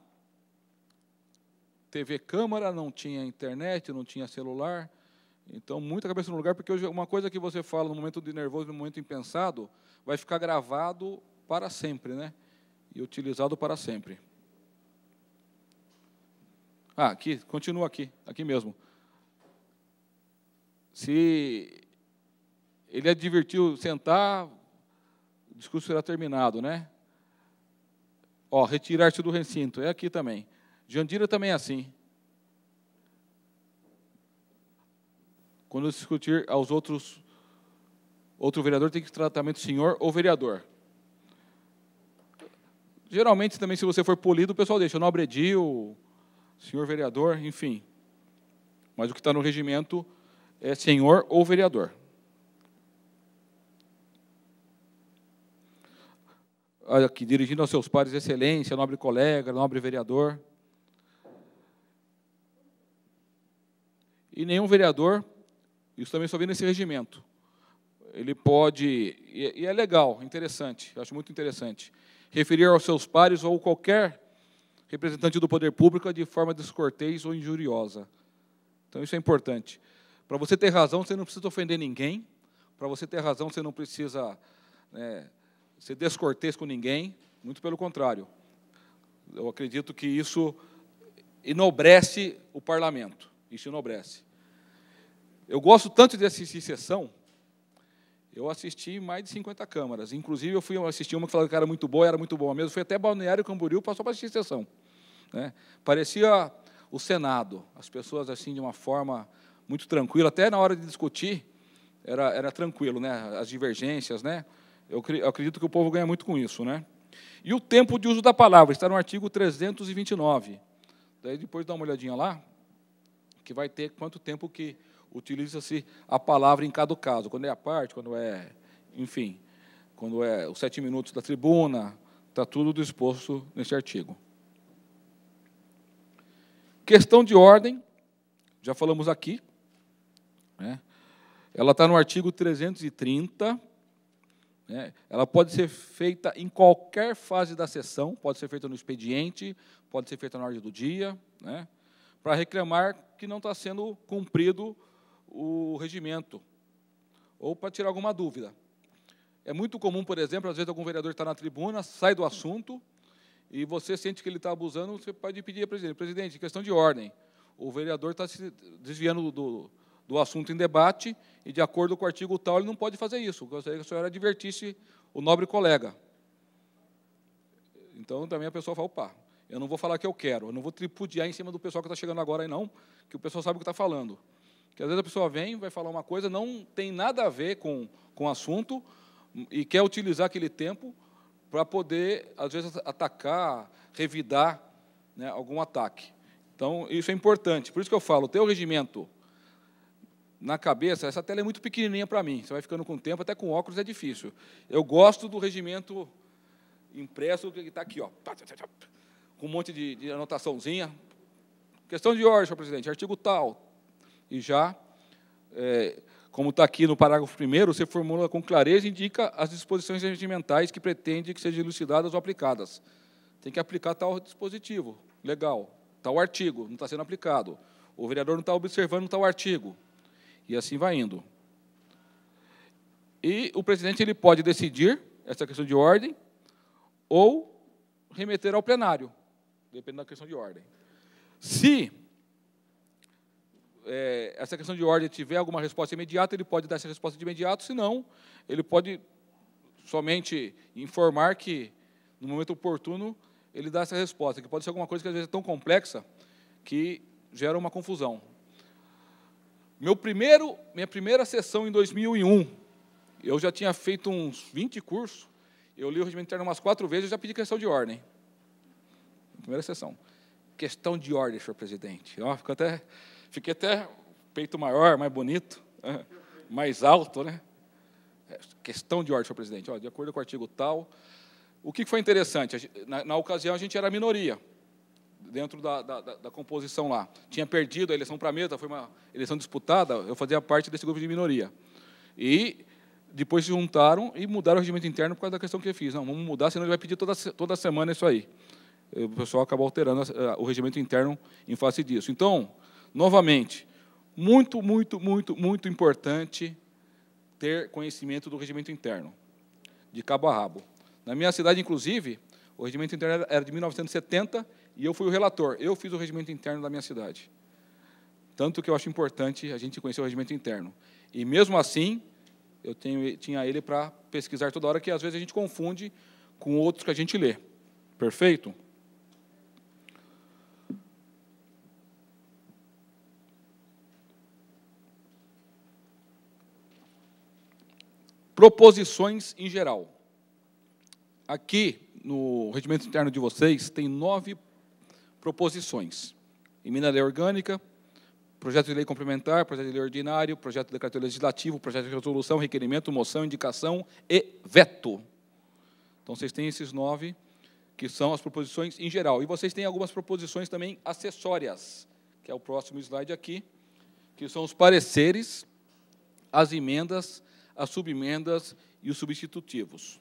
TV Câmara, não tinha internet, não tinha celular. Então, muita cabeça no lugar, porque hoje uma coisa que você fala no momento de nervoso, no momento impensado, vai ficar gravado para sempre, né? E utilizado para sempre. Aqui, continua aqui mesmo. Se ele advertiu sentar, o discurso será terminado, né? Retirar-se do recinto, é aqui também. Jandira também é assim. Quando discutir aos outro vereador tem que tratamento senhor ou vereador. Geralmente, também, se você for polido, o pessoal deixa nobre edil, senhor vereador, enfim. Mas o que está no regimento é senhor ou vereador. Aqui, dirigindo aos seus pares, excelência, nobre colega, nobre vereador. E nenhum vereador, isso também só vem nesse regimento, ele pode, e é legal, interessante, acho muito interessante, referir aos seus pares ou qualquer representante do poder público de forma descortês ou injuriosa. Então, isso é importante. Para você ter razão, você não precisa ofender ninguém. Para você ter razão, você não precisa ser descortês com ninguém. Muito pelo contrário. Eu acredito que isso enobrece o parlamento. Isso enobrece. Eu gosto tanto de assistir sessão, eu assisti mais de 50 câmaras. Inclusive, eu fui assistir uma que falava que era muito boa mesmo. Fui até Balneário Camboriú, passou para assistir sessão. Né? Parecia o Senado, as pessoas assim de uma forma muito tranquila, até na hora de discutir, era tranquilo, né? As divergências, né? Eu acredito que o povo ganha muito com isso, né? E o tempo de uso da palavra está no artigo 329. Daí depois dá uma olhadinha lá, que vai ter quanto tempo que utiliza-se a palavra em cada caso, quando é a parte, quando é, enfim, quando é os 7 minutos da tribuna, está tudo disposto nesse artigo. Questão de ordem, já falamos aqui, né? Ela está no artigo 330, né? Ela pode ser feita em qualquer fase da sessão, pode ser feita no expediente, pode ser feita na ordem do dia, né? Para reclamar que não está sendo cumprido o regimento, ou para tirar alguma dúvida. É muito comum, por exemplo, às vezes algum vereador está na tribuna, sai do assunto, e você sente que ele está abusando, você pode pedir ao presidente, presidente, questão de ordem, o vereador está se desviando do assunto em debate, e de acordo com o artigo tal, ele não pode fazer isso. Gostaria que a senhora advertisse o nobre colega. Então, também a pessoa fala, opa, eu não vou falar o que eu quero, eu não vou tripudiar em cima do pessoal que está chegando agora aí, não, que o pessoal sabe o que está falando. Porque, às vezes, a pessoa vem, vai falar uma coisa, não tem nada a ver com o assunto, e quer utilizar aquele tempo para poder, às vezes, atacar, revidar, né, algum ataque. Então, isso é importante. Por isso que eu falo, ter o regimento na cabeça, essa tela é muito pequenininha para mim, você vai ficando com o tempo, até com óculos é difícil. Eu gosto do regimento impresso, que está aqui, ó, com um monte de anotaçãozinha. Questão de ordem, senhor presidente, artigo tal. E já, como está aqui no parágrafo 1º, você formula com clareza e indica as disposições regimentais que pretende que sejam elucidadas ou aplicadas. Tem que aplicar tal dispositivo, legal, tal artigo, não está sendo aplicado. O vereador não está observando tal artigo. E assim vai indo. E o presidente ele pode decidir essa questão de ordem ou remeter ao plenário, dependendo da questão de ordem. Se essa questão de ordem tiver alguma resposta imediata, ele pode dar essa resposta de imediato, senão ele pode somente informar que, no momento oportuno, ele dá essa resposta, que pode ser alguma coisa que às vezes é tão complexa que gera uma confusão. Minha primeira sessão em 2001, eu já tinha feito uns 20 cursos, eu li o regimento interno umas 4 vezes e já pedi questão de ordem. Primeira sessão. Questão de ordem, senhor presidente. Fiquei até peito maior, mais bonito, mais alto, né? Questão de ordem, senhor presidente. De acordo com o artigo tal. O que foi interessante? Na ocasião, a gente era minoria, dentro da composição lá. Tinha perdido a eleição para a mesa, foi uma eleição disputada, eu fazia parte desse grupo de minoria. E depois se juntaram e mudaram o regimento interno por causa da questão que eu fiz. Não, vamos mudar, senão ele vai pedir toda semana isso aí. O pessoal acabou alterando o regimento interno em face disso. Então, novamente, muito, muito, muito, muito importante ter conhecimento do regimento interno, de cabo a rabo. Na minha cidade, inclusive, o regimento interno era de 1970 e eu fui o relator. Eu fiz o regimento interno da minha cidade. Tanto que eu acho importante a gente conhecer o regimento interno. E, mesmo assim, eu tinha ele para pesquisar toda hora, que às vezes a gente confunde com outros que a gente lê. Perfeito? Proposições em geral. Aqui, no regimento interno de vocês, tem 9 proposições. Emenda à lei orgânica, projeto de lei complementar, projeto de lei ordinário, projeto de decreto legislativo, projeto de resolução, requerimento, moção, indicação e veto. Então, vocês têm esses 9, que são as proposições em geral. E vocês têm algumas proposições também acessórias, que é o próximo slide aqui, que são os pareceres, as emendas, as subemendas e os substitutivos.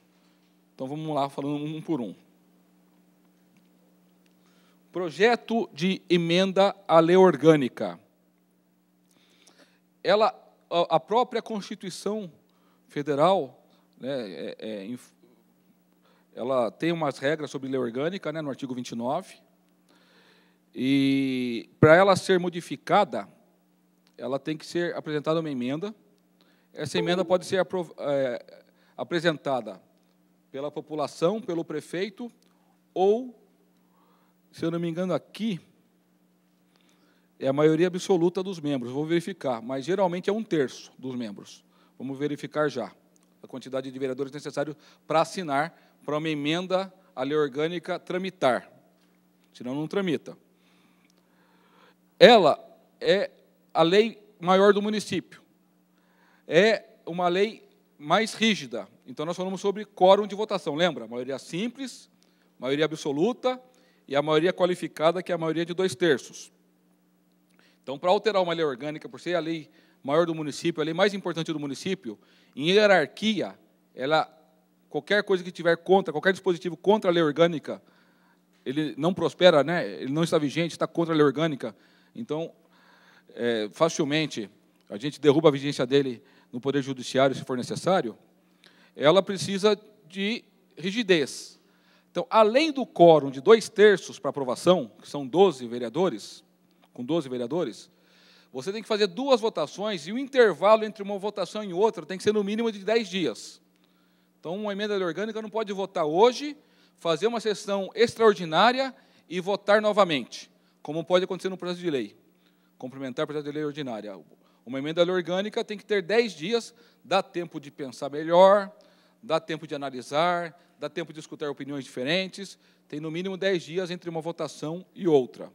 Então, vamos lá, falando um por um. Projeto de emenda à lei orgânica. A própria Constituição Federal, né, ela tem umas regras sobre lei orgânica, né, no artigo 29, e, para ela ser modificada, ela tem que ser apresentada uma emenda. Essa emenda pode ser apresentada pela população, pelo prefeito, ou, se eu não me engano, aqui, é a maioria absoluta dos membros. Vou verificar, mas geralmente é 1/3 dos membros. Vamos verificar já a quantidade de vereadores necessários para assinar para uma emenda à lei orgânica tramitar. Senão, não tramita. Ela é a lei maior do município. É uma lei mais rígida. Então, nós falamos sobre quórum de votação, lembra? Maioria simples, maioria absoluta e a maioria qualificada, que é a maioria de 2/3. Então, para alterar uma lei orgânica, por ser a lei maior do município, a lei mais importante do município, em hierarquia, qualquer coisa que tiver contra, qualquer dispositivo contra a lei orgânica, ele não prospera, né? Ele não está vigente, está contra a lei orgânica. Então, facilmente, a gente derruba a vigência dele no Poder Judiciário, se for necessário. Ela precisa de rigidez. Então, além do quórum de 2/3 para aprovação, que são 12 vereadores, com 12 vereadores, você tem que fazer 2 votações e o intervalo entre uma votação e outra tem que ser no mínimo de 10 dias. Então, uma emenda orgânica não pode votar hoje, fazer uma sessão extraordinária e votar novamente, como pode acontecer no projeto de lei, complementar projeto de lei ordinária. Uma emenda orgânica tem que ter 10 dias, dá tempo de pensar melhor, dá tempo de analisar, dá tempo de escutar opiniões diferentes, tem no mínimo 10 dias entre uma votação e outra.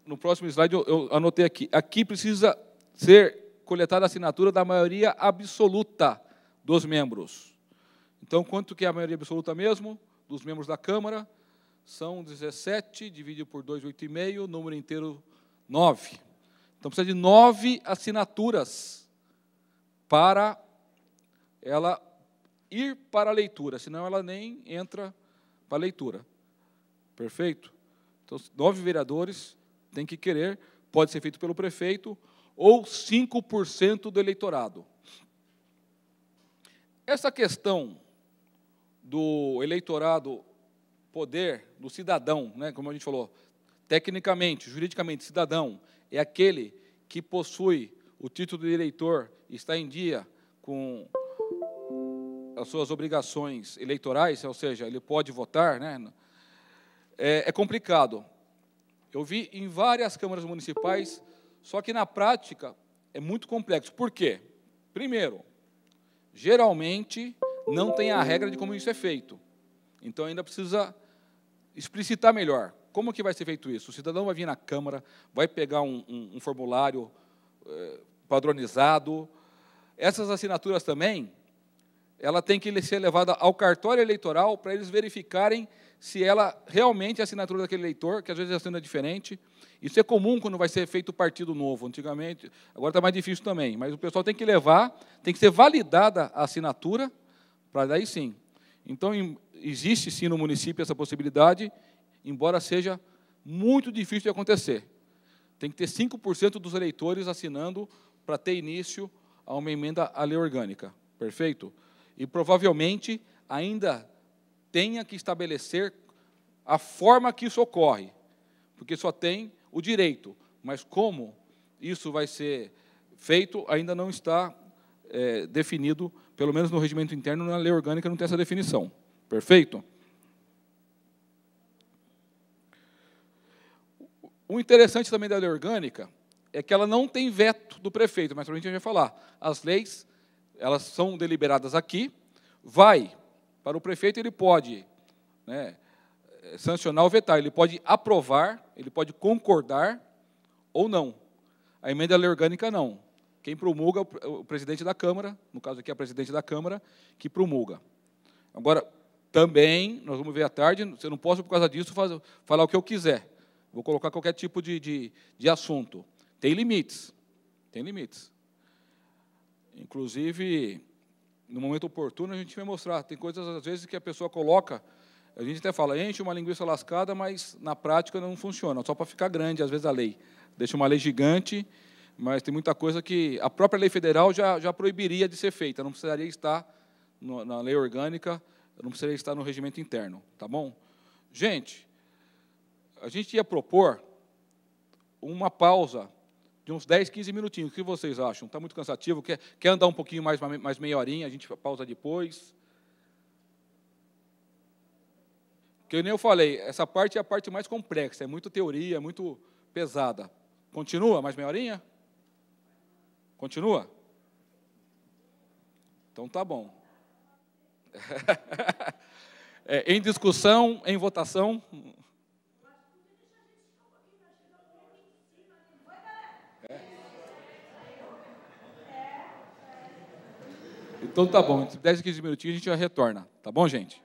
No próximo slide eu anotei aqui. Aqui precisa ser coletada a assinatura da maioria absoluta dos membros. Então, quanto que é a maioria absoluta mesmo dos membros da Câmara? São 17, dividido por 2, 8,5, número inteiro 9. Então, precisa de 9 assinaturas para ela ir para a leitura, senão ela nem entra para a leitura. Perfeito? Então, 9 vereadores têm que querer, pode ser feito pelo prefeito, ou 5% do eleitorado. Essa questão do eleitorado poder, do cidadão, né, como a gente falou, tecnicamente, juridicamente, cidadão, é aquele que possui o título de eleitor está em dia com as suas obrigações eleitorais, ou seja, ele pode votar, né? É complicado. Eu vi em várias câmaras municipais, só que na prática é muito complexo. Por quê? Primeiro, geralmente não tem a regra de como isso é feito. Então ainda precisa explicitar melhor. Como que vai ser feito isso? O cidadão vai vir na Câmara, vai pegar um formulário padronizado. Essas assinaturas também, ela tem que ser levada ao cartório eleitoral para eles verificarem se ela realmente é a assinatura daquele eleitor, que às vezes a assinatura é diferente. Isso é comum quando vai ser feito partido novo, antigamente, agora está mais difícil também, mas o pessoal tem que levar, tem que ser validada a assinatura, para daí sim. Então, existe sim no município essa possibilidade, embora seja muito difícil de acontecer. Tem que ter 5% dos eleitores assinando para ter início a uma emenda à lei orgânica. Perfeito? E, provavelmente, ainda tenha que estabelecer a forma que isso ocorre, porque só tem o direito, mas como isso vai ser feito ainda não está definido, pelo menos no regimento interno, na lei orgânica não tem essa definição. Perfeito? O interessante também da lei orgânica é que ela não tem veto do prefeito, mas a gente vai falar. As leis, elas são deliberadas aqui, vai para o prefeito, ele pode, né, sancionar ou vetar, ele pode aprovar, ele pode concordar ou não. A emenda à lei orgânica, não. Quem promulga é o presidente da Câmara, no caso aqui é a presidente da Câmara, que promulga. Agora, também, nós vamos ver à tarde, eu não posso, por causa disso, falar o que eu quiser. Vou colocar qualquer tipo de assunto. Tem limites. Tem limites. Inclusive, no momento oportuno, a gente vai mostrar. Tem coisas, às vezes, que a pessoa coloca, a gente até fala, enche uma linguiça lascada, mas, na prática, não funciona. Só para ficar grande, às vezes, a lei. Deixa uma lei gigante, mas tem muita coisa que a própria lei federal já proibiria de ser feita. Não precisaria estar na lei orgânica, não precisaria estar no regimento interno. Tá bom? Gente, a gente ia propor uma pausa de uns 10, 15 minutinhos. O que vocês acham? Está muito cansativo? Quer andar um pouquinho mais meia horinha? A gente pausa depois. Que nem eu falei, essa parte é a parte mais complexa, é muito teoria, é muito pesada. Continua? Mais meia horinha? Continua? Então, tá bom. Em discussão, em votação. Então, tá bom. Entre 10 e 15 minutinhos a gente já retorna. Tá bom, gente?